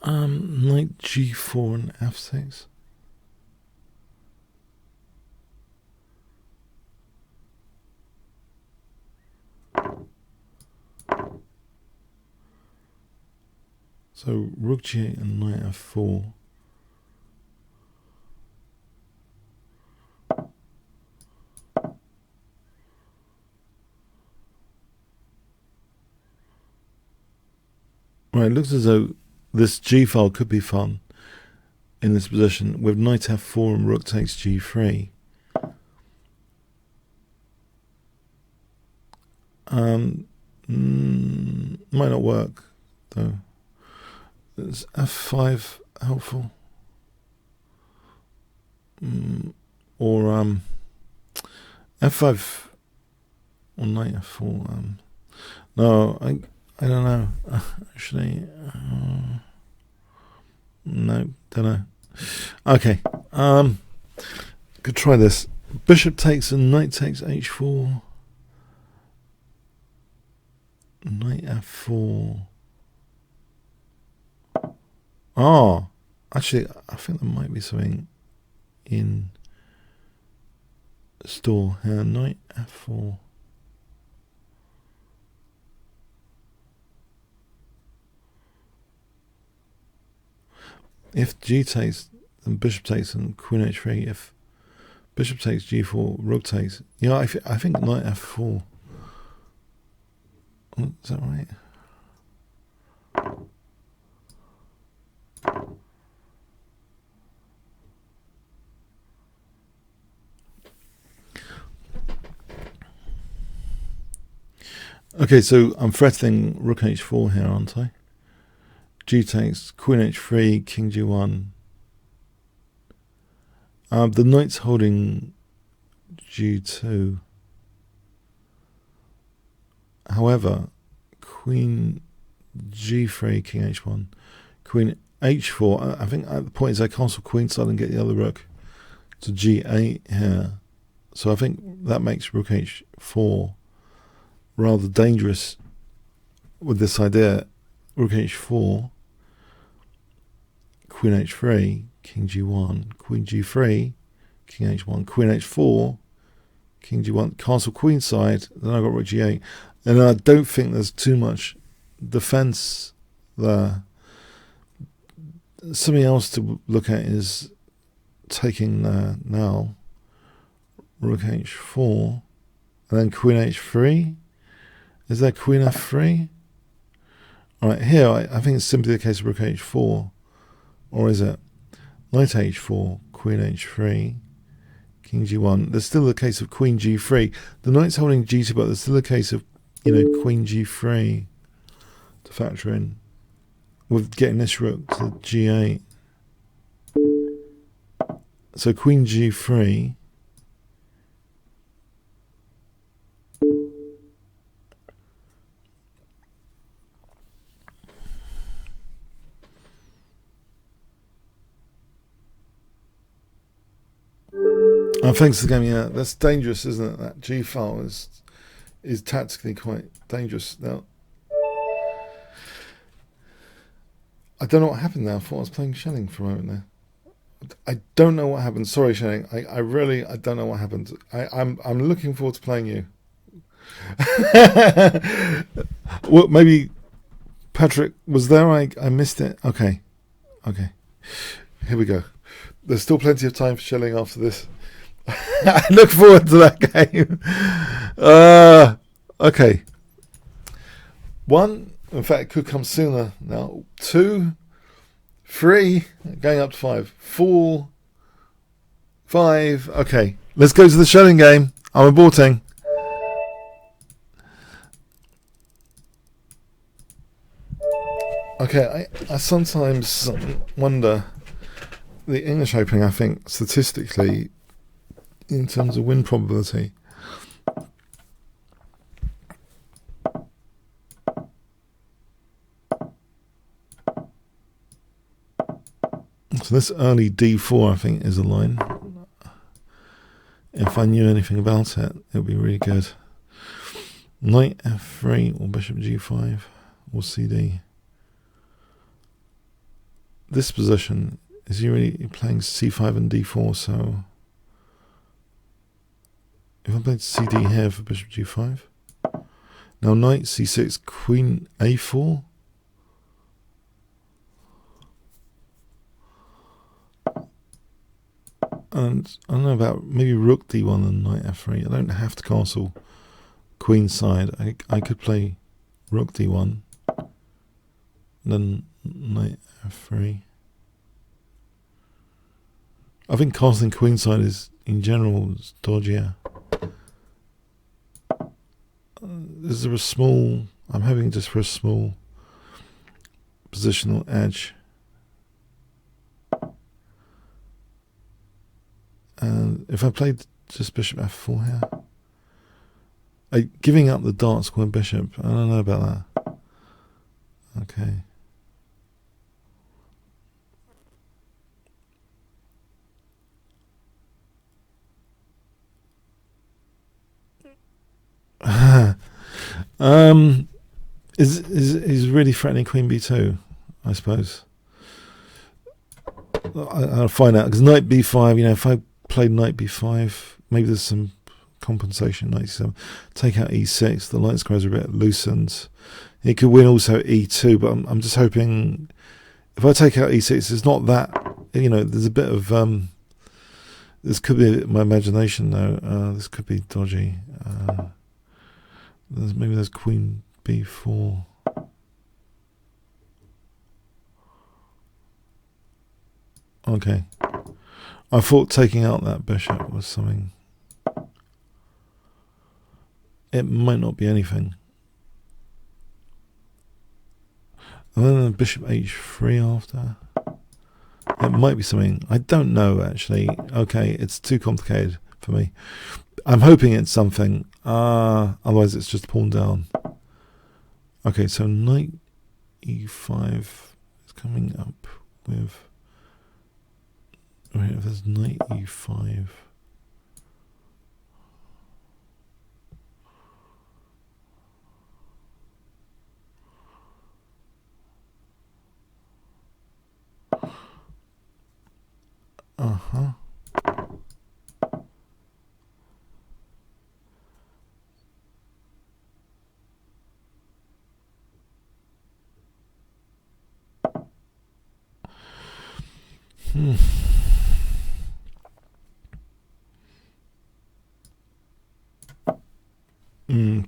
knight g4 and f6. So rook g8 and knight f4. Right, it looks as though this G file could be fun in this position with knight f4 and rook takes g3. Might not work though. Is f5 helpful? Or f5 or knight f4? No, I don't know. Actually, no, don't know. Okay, could try this. Bishop takes and knight takes h4. Knight f4. Oh, actually, I think there might be something in store here. Knight f4. If g takes, then bishop takes and queen h3. If bishop takes g4, rook takes. Yeah, I think knight f4. Oh, is that right? Okay, so I'm threatening rook h4 here, aren't I? G takes, queen h3, king g1. The knight's holding g2. However, queen g3, king h1, queen h4. I think the point is I castle queenside and get the other rook to g8 here. So I think that makes rook h4 rather dangerous with this idea. Rook h4, queen h3, king g1, queen g3, king h1, queen h4, king g1, castle queenside, then I've got rook g8. And I don't think there's too much defense there. Something else to look at is taking now rook h4 and then queen h3. Is there queen f3? Alright, here I think it's simply the case of rook h4. Or is it knight h4, queen h3, king g1? There's still the case of queen g3. The knight's holding g2, but there's still a case of, queen g3 to factor in with getting this rook to g8. So queen g3. Oh, thanks for the game. Yeah, that's dangerous, isn't it? That G file is tactically quite dangerous. Now, I don't know what happened there. I thought I was playing Shelling for a moment there. I don't know what happened. Sorry, Shelling. I really don't know what happened. I'm looking forward to playing you. Well, maybe Patrick was there. I missed it. Okay. Here we go. There's still plenty of time for Shelling after this. I look forward to that game. Okay. 1, in fact, it could come sooner now. 2, 3, going up to 5, 4, 5. Okay, let's go to the Shelling game. I'm aborting. Okay, I sometimes wonder, the English Open, I think, statistically, in terms of win probability, so this early d4, I think, is a line. If I knew anything about it, it would be really good. Knight f3 or bishop g5 or cd. This position is really playing c5 and d4, so if I played cd here for bishop g5, now knight c6, queen a4. And I don't know about maybe rook d1 and knight f3. I don't have to castle queen side. I could play rook d1, then Knight f3. I think castling queenside is, in general, dodgier. Is there a small... I'm hoping just for a small positional edge. And if I played just bishop f4 here... giving up the dark square bishop, I don't know about that. Okay. Is really threatening queen b2, I suppose. I'll find out, because knight b5, if I played knight b5, maybe there's some compensation. Knight c7, take out e6, the light squares are a bit loosened. It could win also e2, but I'm just hoping if I take out e6, it's not that, there's a bit of this could be my imagination though. This could be dodgy. Maybe there's queen b4. Okay. I thought taking out that bishop was something. It might not be anything. And then bishop h3 after. It might be something. I don't know, actually. Okay, it's too complicated for me. I'm hoping it's something. Otherwise, it's just pawn down. Okay, so knight e5 is coming up with... Right, if there's knight e5... Uh-huh.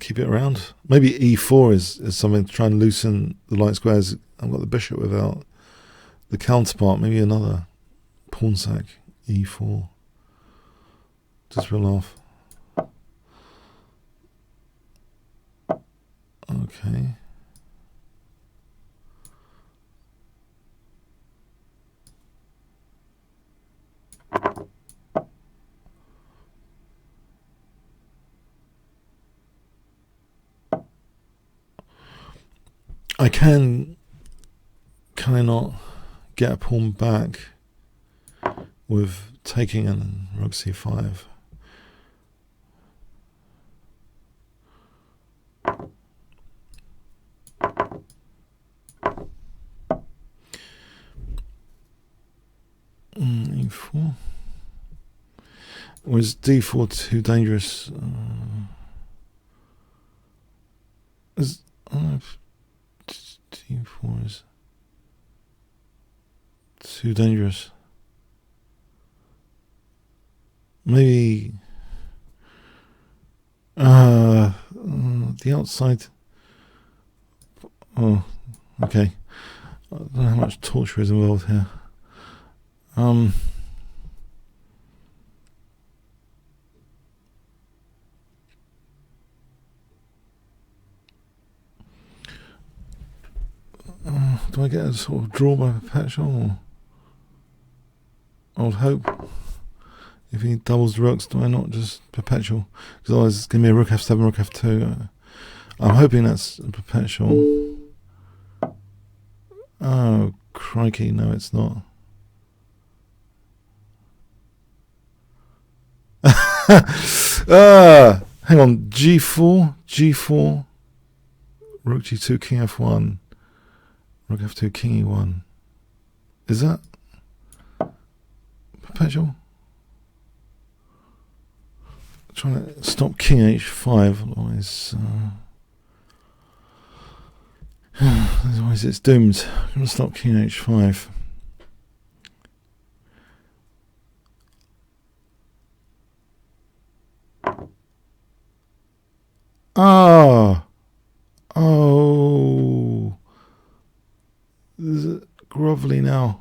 Keep it around. Maybe e4 is something to try and loosen the light squares. I've got the bishop without the counterpart. Maybe another pawn sack, e4. Just for a laugh. Okay. Can I not get a pawn back with taking and rook c5? E4. Or is d4 too dangerous? D4 is too dangerous. Maybe the outside. Oh, okay. I don't know how much torture is involved here. Do I get a sort of draw by perpetual? I would hope. If he doubles the rooks, do I not just perpetual? Because otherwise it's going to be a rook f7, rook f2. I'm hoping that's a perpetual. Oh, crikey, no it's not. Hang on, g4, g4, rook g2, king f1. Rook f2, king e1. Is that perpetual? Trying to stop king h5, otherwise it's doomed. I'm going to stop king h5. Oh. There's grovelly now.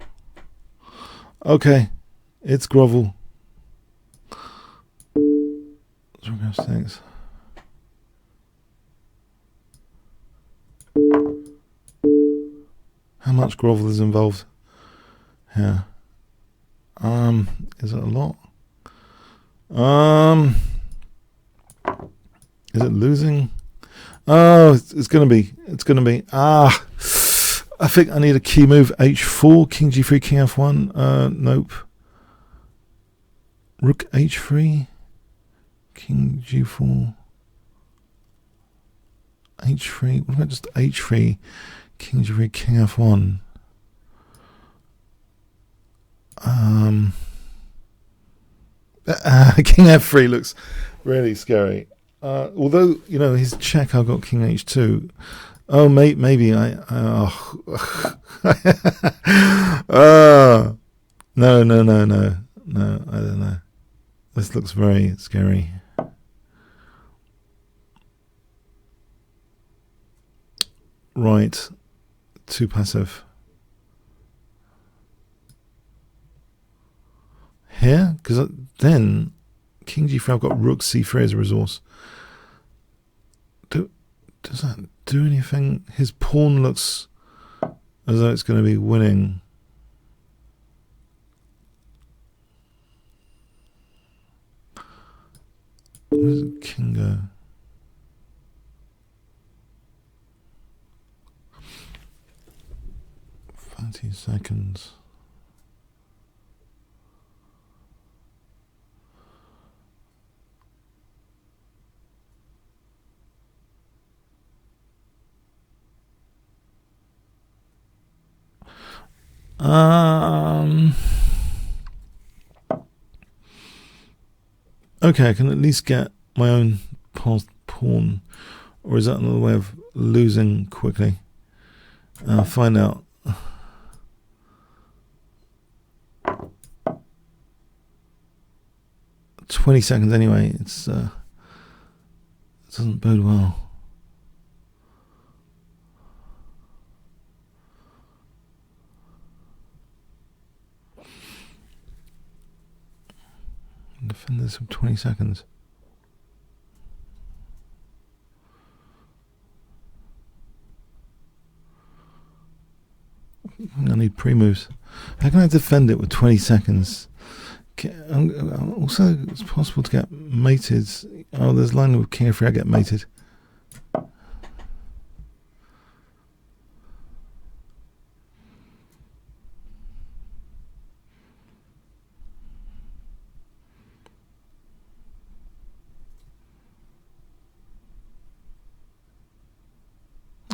Okay, it's grovel. Thanks. How much grovel is involved here? Is it a lot? Is it losing? Oh, it's gonna be. I think I need a key move. H4, King G3, King F1. Nope. Rook H3, King G4, H3. What about just H3, King G3, King F1? King F3 looks really scary. Although, his check, I've got King H2. Oh, maybe I. No, I don't know. This looks very scary. Right, too passive. Here, because then King G3, I've got Rook C3 as a resource. Does that do anything? His pawn looks as though it's going to be winning. Where's the king go? Seconds. Okay, I can at least get my own pawn, or is that another way of losing quickly? I'll find out. $20 seconds anyway. It doesn't bode well. Defend this for 20 seconds. I need pre-moves. How can I defend it with 20 seconds? Also, it's possible to get mated. Oh, there's line with King F3, I get mated.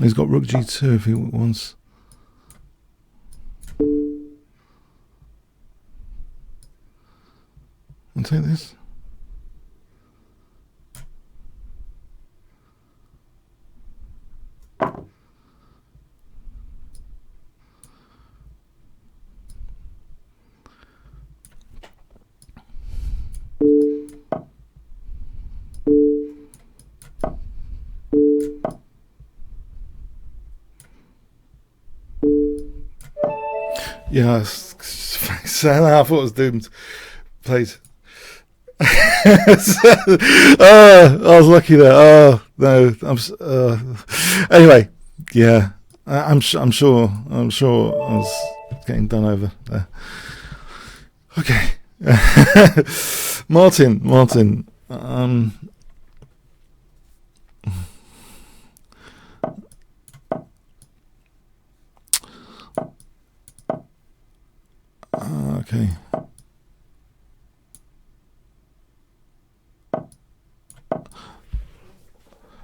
He's got Rook G2 if he wants. I'll take this. Yeah, so I thought it was doomed. Please. I was lucky there. Oh no, anyway, yeah, I'm sure I was getting done over there. Okay, Martin. Okay.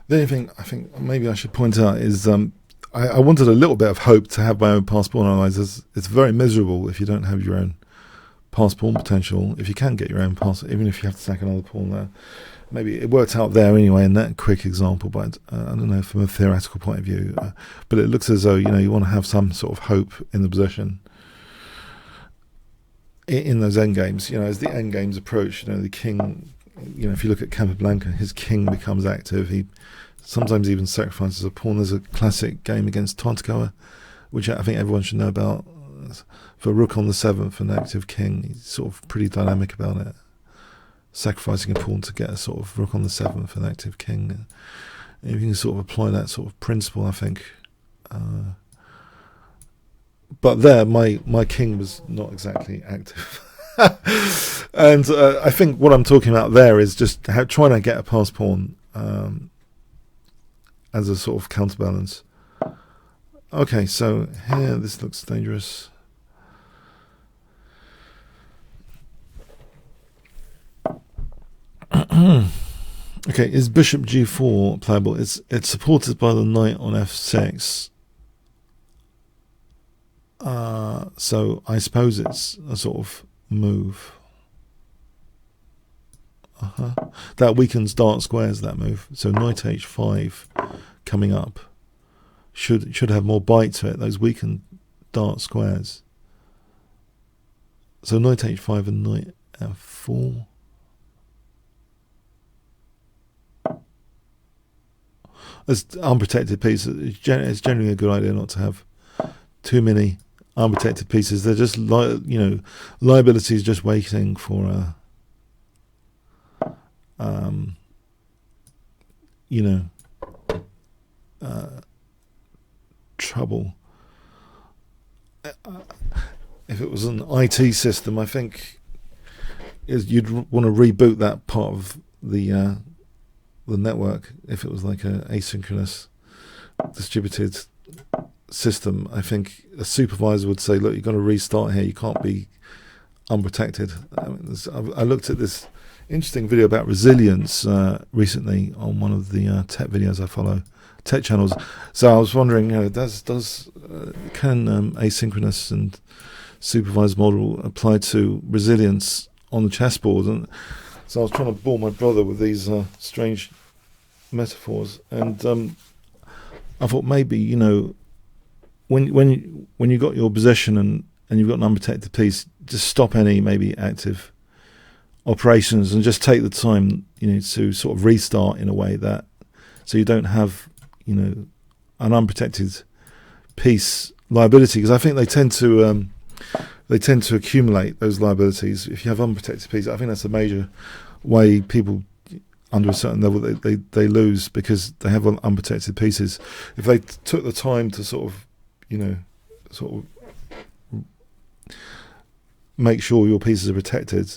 The only thing I think maybe I should point out is I wanted a little bit of hope to have my own pass-pawn. Otherwise, it's very miserable if you don't have your own pass-pawn potential. If you can get your own pass, even if you have to sack another pawn there, maybe it worked out there anyway in that quick example. But I don't know from a theoretical point of view. But it looks as though you want to have some sort of hope in the position. In those end games, as the end games approach, the king, if you look at Capablanca, his king becomes active. He sometimes even sacrifices a pawn. There's a classic game against Tartakower, which I think everyone should know about. for rook on the 7th and active king. He's sort of pretty dynamic about it. Sacrificing a pawn to get a sort of rook on the 7th and active king. You can sort of apply that sort of principle, I think. But there, my king was not exactly active. And I think what I'm talking about there is just trying to get a pass pawn as a sort of counterbalance. Okay, so here this looks dangerous. Okay, is bishop g4 playable? It's supported by the knight on f6. So I suppose it's a sort of move. That weakens dark squares, that move. So knight h5 coming up should have more bite to it, those weakened dark squares. So knight h5 and knight f4. As unprotected pieces, it's generally a good idea not to have too many unprotected pieces. They're just liabilities just waiting for trouble. If it was an IT system, I think you'd want to reboot that part of the network. If it was like a asynchronous distributed system, I think a supervisor would say, look, you've got to restart here, you can't be unprotected. I looked at this interesting video about resilience recently on one of the tech videos I follow, tech channels. So I was wondering, can asynchronous and supervised model apply to resilience on the chessboard? And so I was trying to bore my brother with these strange metaphors, and I thought maybe when you got your possession and you've got an unprotected piece, just stop any maybe active operations and just take the time to sort of restart in a way that so you don't have an unprotected piece liability, because I think they tend to accumulate those liabilities if you have unprotected pieces. I think that's a major way people under a certain level they lose, because they have unprotected pieces. If they took the time to sort of make sure your pieces are protected,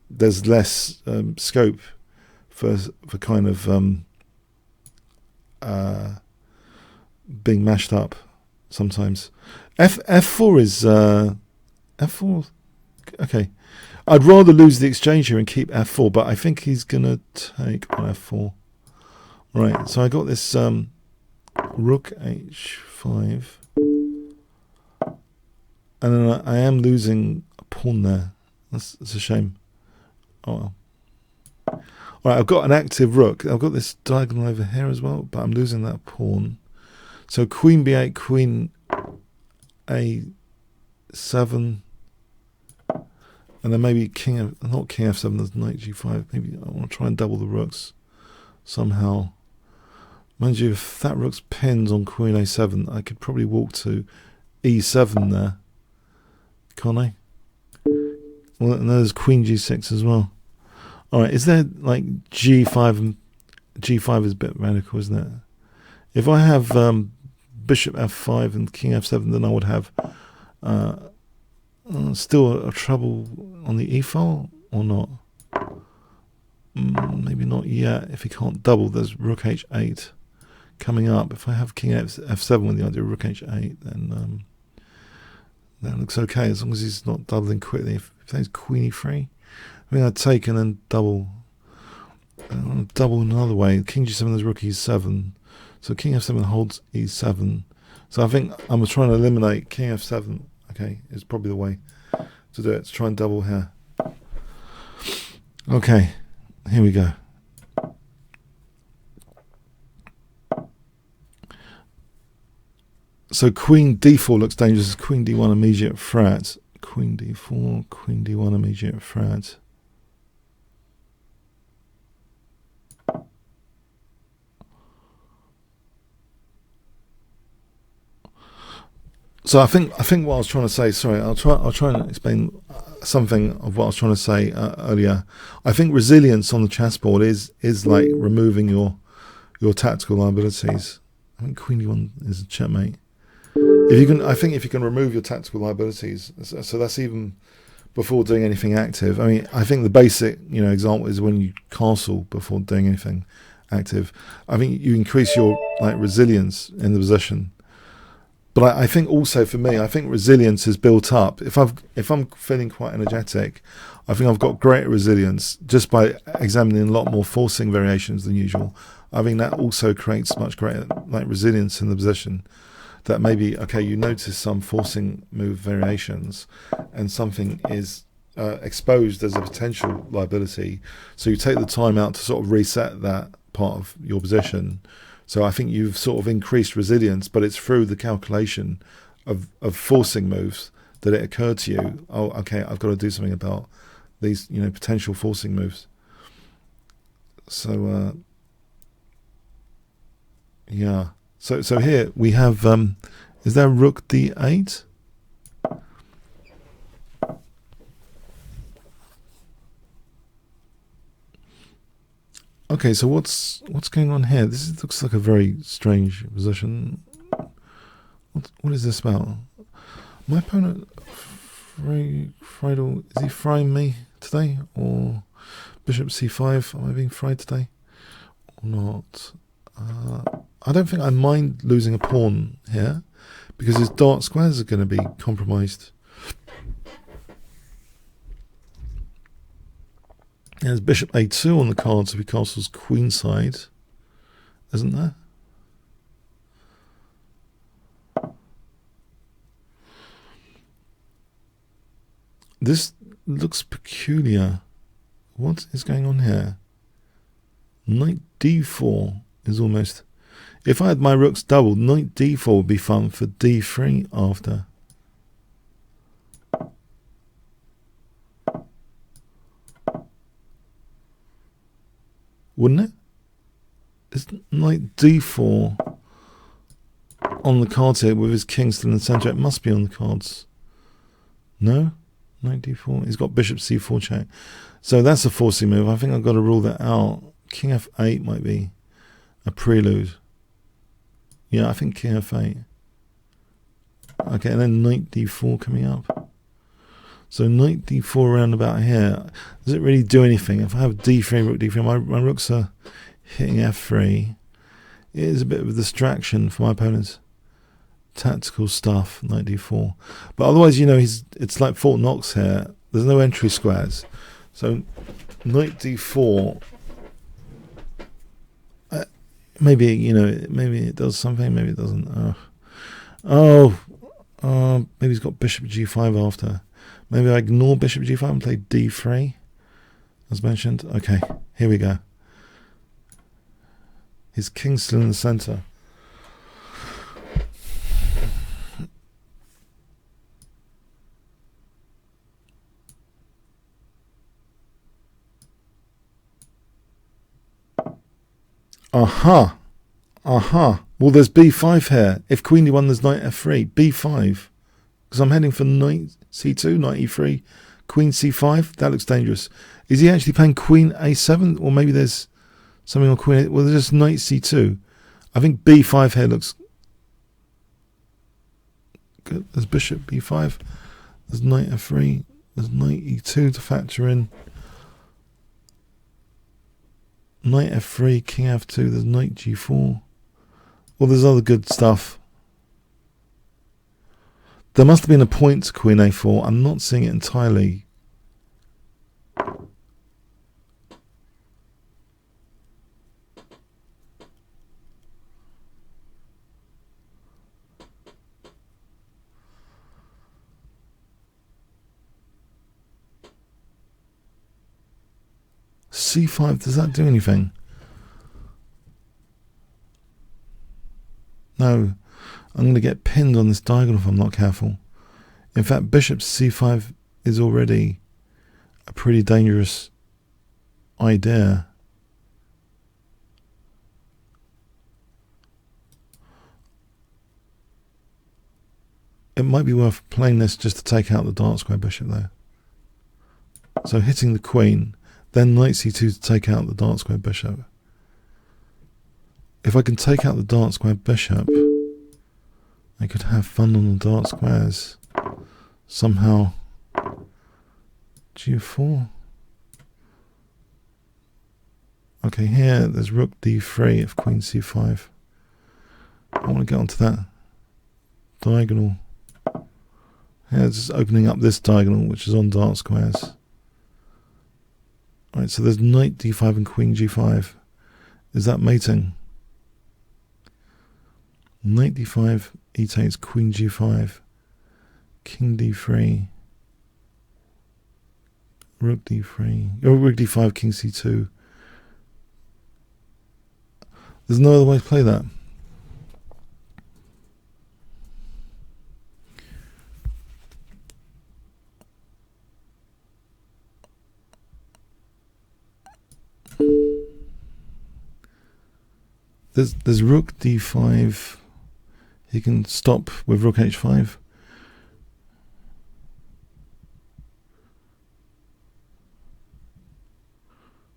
there's less scope for kind of being mashed up sometimes. F4 is F4. Okay, I'd rather lose the exchange here and keep F4, but I think he's gonna take on F4. Right, so I got this rook H5, and then I am losing a pawn there. That's a shame. Oh well. Alright, I've got an active rook. I've got this diagonal over here as well, but I'm losing that pawn. So queen b8, queen a7, and then maybe not king f7, there's knight g5. Maybe I want to try and double the rooks somehow. Mind you, if that rook's pinned on queen a7, I could probably walk to e7 there. Can't I? Well, and there's queen g6 as well. Alright, is there like g5 and g5 is a bit radical, isn't it? If I have bishop f5 and king f7, then I would have still a trouble on the e file, or not? Maybe not yet. If he can't double, there's rook h8 coming up. If I have king f7 with the idea of rook h8, then that looks okay, as long as he's not doubling quickly. If there's queen e3, I think I'd take and then double. Double another way. King g7, there's rook e7. So king f7 holds e7. So I think I'm trying to eliminate king f7. Okay, is probably the way to do it. Let's try and double here. Okay, here we go. So queen d4 looks dangerous. Queen d1 immediate threat. Queen d4, queen d1 immediate threat. So I think what I was trying to say. Sorry, I'll try and explain something of what I was trying to say earlier. I think resilience on the chessboard is like removing your tactical liabilities. I think Queen E1 is a checkmate. If you can, I think if you can remove your tactical liabilities, so that's even before doing anything active. I mean, I think the basic example is when you castle before doing anything active. I think you increase your resilience in the position. But I think also for me, I think resilience is built up. If I'm feeling quite energetic, I think I've got greater resilience just by examining a lot more forcing variations than usual. I think that also creates much greater resilience in the position. That maybe you notice some forcing move variations, and something is exposed as a potential liability. So you take the time out to sort of reset that part of your position. So I think you've sort of increased resilience, but it's through the calculation of forcing moves that it occurred to you, oh, okay, I've got to do something about these, potential forcing moves. So, yeah. So here we have, is there rook d8? Okay, so what's going on here? This looks like a very strange position. What is this about? My opponent, Friedel, is he frying me today? Or bishop c5, am I being fried today? Or not? I don't think I mind losing a pawn here, because his dark squares are going to be compromised. There's bishop a2 on the cards if he castles queenside, isn't there? This looks peculiar. What is going on here? Knight d4 is almost... If I had my rooks doubled, knight d4 would be fun for d3 after. Wouldn't it? Is knight d4 on the cards here with his king still in the centre? It must be on the cards. No? Knight d4. He's got bishop c4 check. So that's a forcing move. I think I've got to rule that out. King f8 might be a prelude. Yeah, I think king f8. Okay, and then knight d4 coming up. So knight d4 around about here. Does it really do anything? If I have d3, rook d3, my rooks are hitting f3. It is a bit of a distraction for my opponent's tactical stuff, knight d4. But otherwise, it's like Fort Knox here. There's no entry squares. So knight d4... maybe, maybe it does something, maybe it doesn't. Maybe he's got bishop g5 after. Maybe I ignore bishop g5 and play d3, as mentioned. Okay, here we go. His king's still in the centre. Aha. Well, there's b5 here. If queen d1, there's knight f3. b5. Because I'm heading for knight c2, knight e3, queen c5. That looks dangerous. Is he actually playing queen a7? Or maybe there's something on queen a... Well, there's just knight c2. I think b5 here looks good. There's bishop b5. There's knight f3. There's knight e2 to factor in. Knight f3, king f2, there's knight g4. Well, there's other good stuff. There must have been a point to queen a4. I'm not seeing it entirely. c5, does that do anything? No. I'm going to get pinned on this diagonal if I'm not careful. In fact, bishop c5 is already a pretty dangerous idea. might be worth playing this just to take out the dark square bishop though. So hitting the queen, then knight c2 to take out the dark square bishop. If I can take out the dark square bishop, I could have fun on the dark squares. Somehow, g4. Okay, here there's rook d3 if queen c5. I want to get onto that diagonal. Here it's just opening up this diagonal, which is on dark squares. Right, so there's knight d5 and queen g5. Is that mating? Knight d5, e takes queen g5, king d3, rook d3, or rook d5, king c2. There's no other way to play that. There's rook d5. He can stop with rook h5.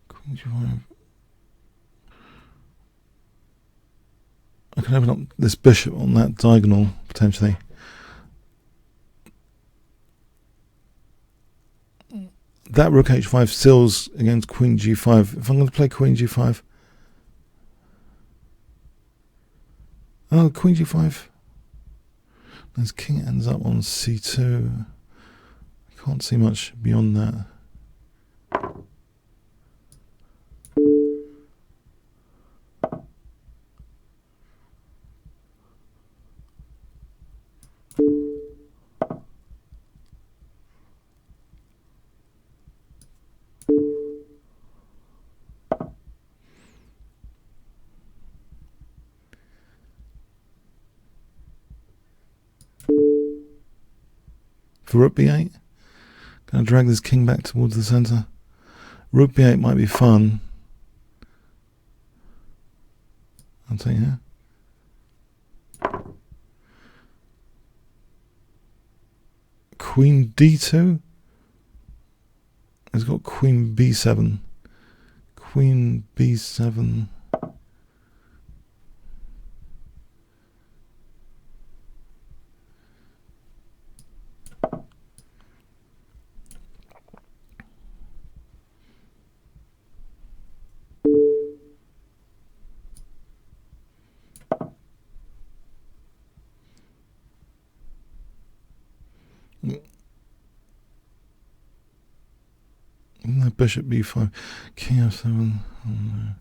Queen g5. I can open up this bishop on that diagonal potentially. That rook h5 seals against queen g5. If I'm going to play queen g5, oh, queen g5. As king ends up on c2. I can't see much beyond that. For rook b8, gonna drag this king back towards the center. Rook b8 might be fun. I'll take here. Queen d2. It's got queen b7. Queen b7. Bishop b5, king f7. Oh no.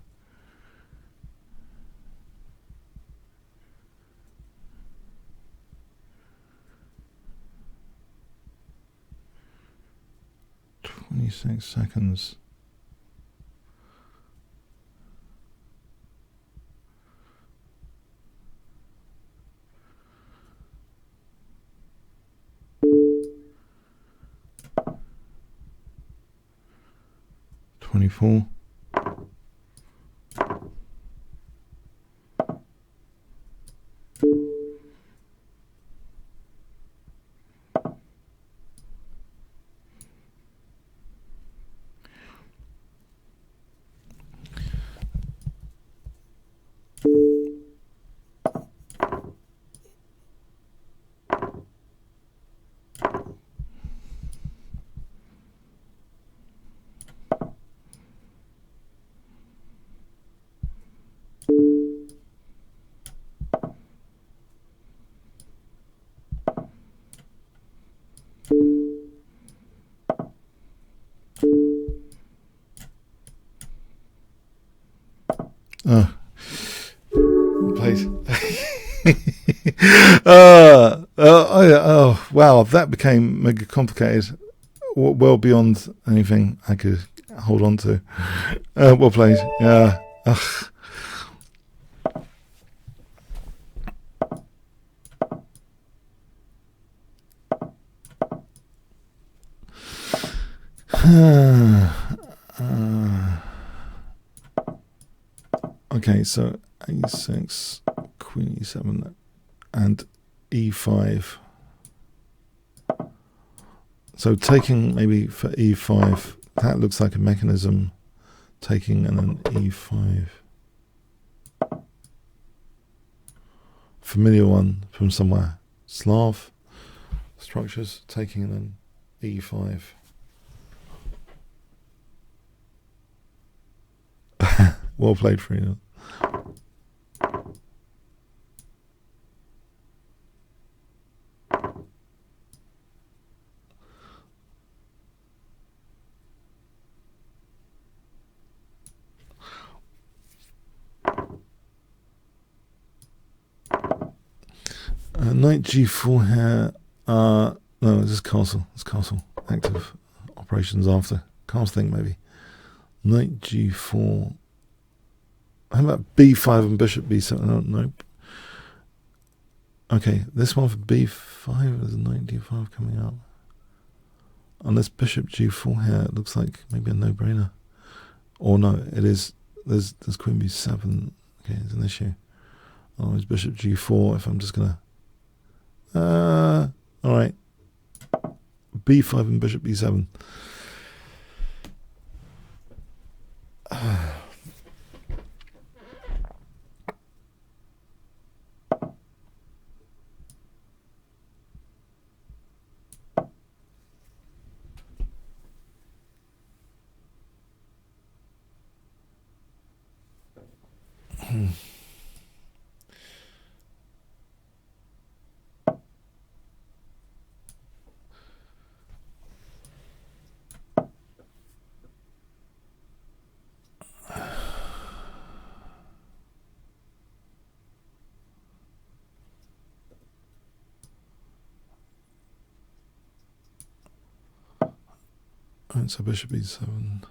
"26 seconds. "24. Oh, please. Oh, wow, that became mega complicated. Well beyond anything I could hold on to. Well played. Yeah. Okay, so a6, queen e7, and e5. So taking maybe for e5, that looks like a mechanism. Taking and then e5. Familiar one from somewhere. Slav structures, taking and then e5. Well played, Frida. Knight g4 here. No, this is castle. It's castle. Active operations after. Can't think maybe. Knight g4. How about b5 and bishop b7? No, nope. Okay, this one for b5. There's a knight d5 coming up. Unless bishop g4 here, it looks like maybe a no-brainer. Or no, it is. There's queen b7. Okay, it's an issue. Oh, it's bishop g4. If I'm just gonna. All right. b5 and bishop b7. Alright, so bishop e7.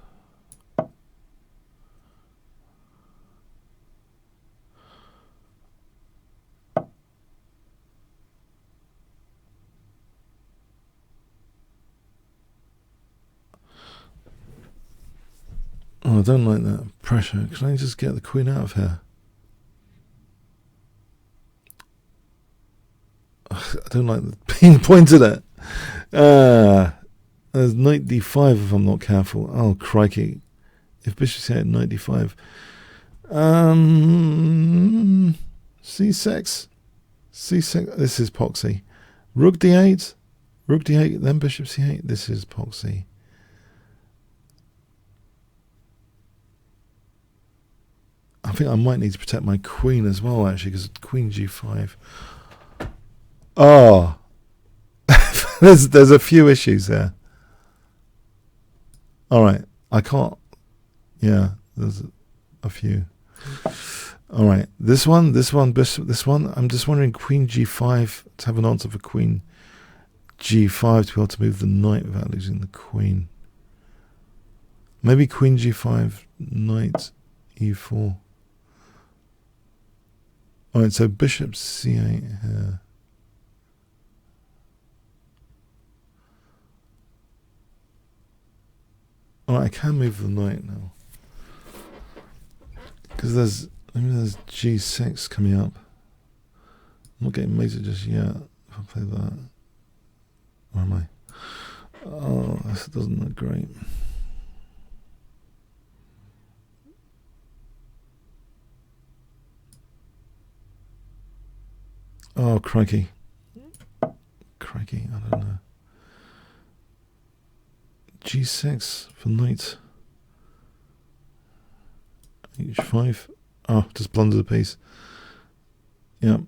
Oh, I don't like that pressure. Can I just get the queen out of here? Ugh, I don't like being pointed at. There's knight d5 if I'm not careful. Oh, crikey. If bishop's here, knight d5. c6. c6. This is poxy. Rook d8. Rook d8, then bishop c8. This is poxy. I think I might need to protect my queen as well, actually, because queen g5. Oh, there's a few issues there. All right, I can't. Yeah, there's a few. All right, this one, bishop, this one. I'm just wondering, queen g5 to have an answer for queen g5 to be able to move the knight without losing the queen. Maybe queen g5, knight e4. All right, so bishop c8 here. All right, I can move the knight now because there's g6 coming up. I'm not getting mated just yet. If I play that, where am I? Oh, this doesn't look great. Oh, crikey. Crikey, I don't know. g6 for knight. h5. Oh, just blunder the piece. Yeah.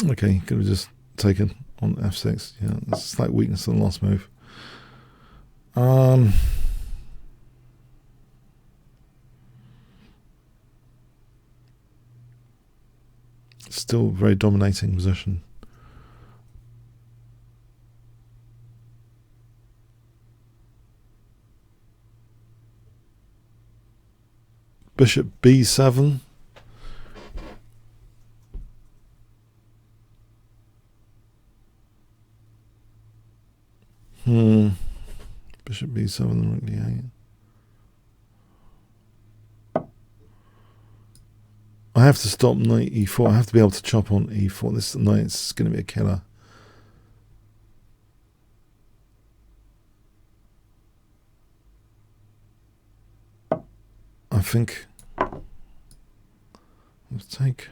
Okay, could have just taken on f6. Yeah, that's a slight weakness in the last move. Still very dominating position. Bishop b7. Bishop b7 and rook d8. I have to stop knight e4. I have to be able to chop on e4. This knight's going to be a killer. I think let's take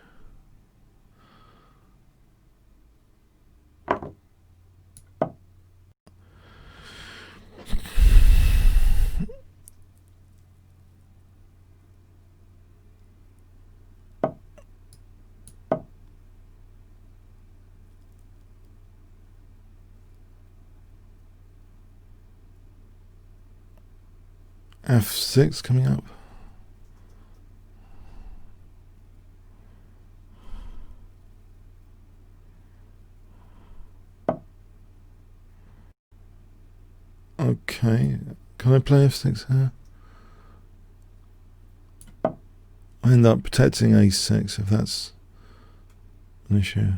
f6 coming up. Okay, can I play f6 here? I end up protecting a6 if that's an issue.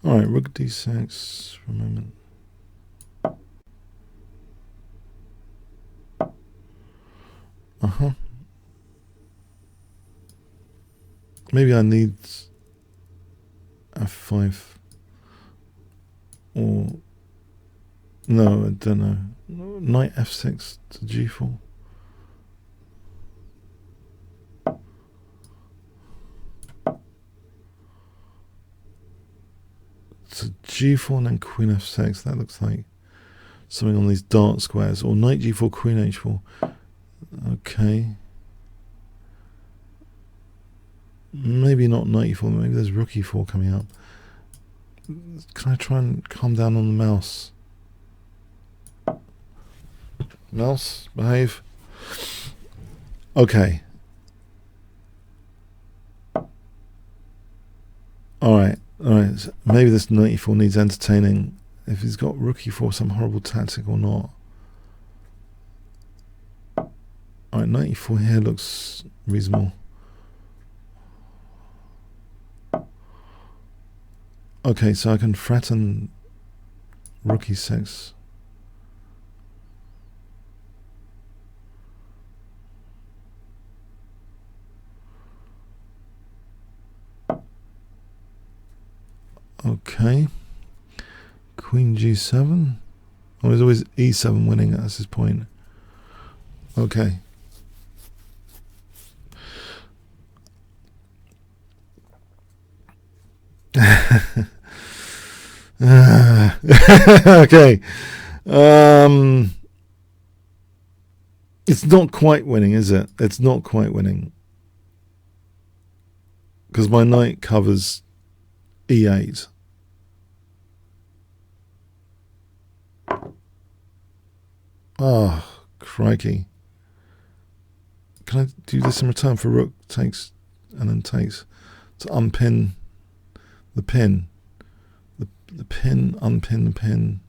Alright, rook d6 for a moment. Maybe I need f5 or no, I don't know. Knight f6 to g4. So g4 and then queen f6. That looks like something on these dark squares. Or knight g4, queen h4. Okay. Maybe not knight e4, maybe there's rook e4 coming up. Can I try and calm down on the mouse? Mouse, behave. Okay. Alright, so maybe this knight e4 needs entertaining. If he's got rook e4, some horrible tactic or not. Alright, knight e4 here looks reasonable. Okay, so I can threaten rook e6. Okay. Queen g7. Oh, there's always e7 winning. That's his point. Okay. Okay. It's not quite winning, is it? It's not quite winning. Because my knight covers e8. Oh, crikey. Can I do this in return for rook takes and then takes to unpin the pin? The pin, unpin the pin.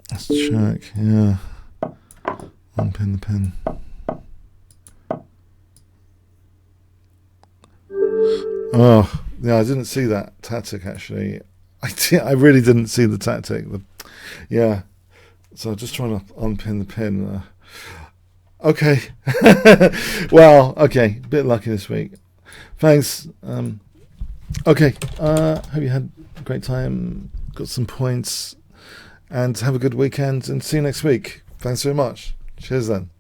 Let's check, yeah. Unpin the pin. Oh, yeah, I didn't see that tactic actually. I really didn't see the tactic. Yeah, so I'm just trying to unpin the pin. Okay. Well, okay, bit lucky this week. Thanks. Okay, hope you had a great time, got some points, and have a good weekend, and see you next week. Thanks very much. Cheers then.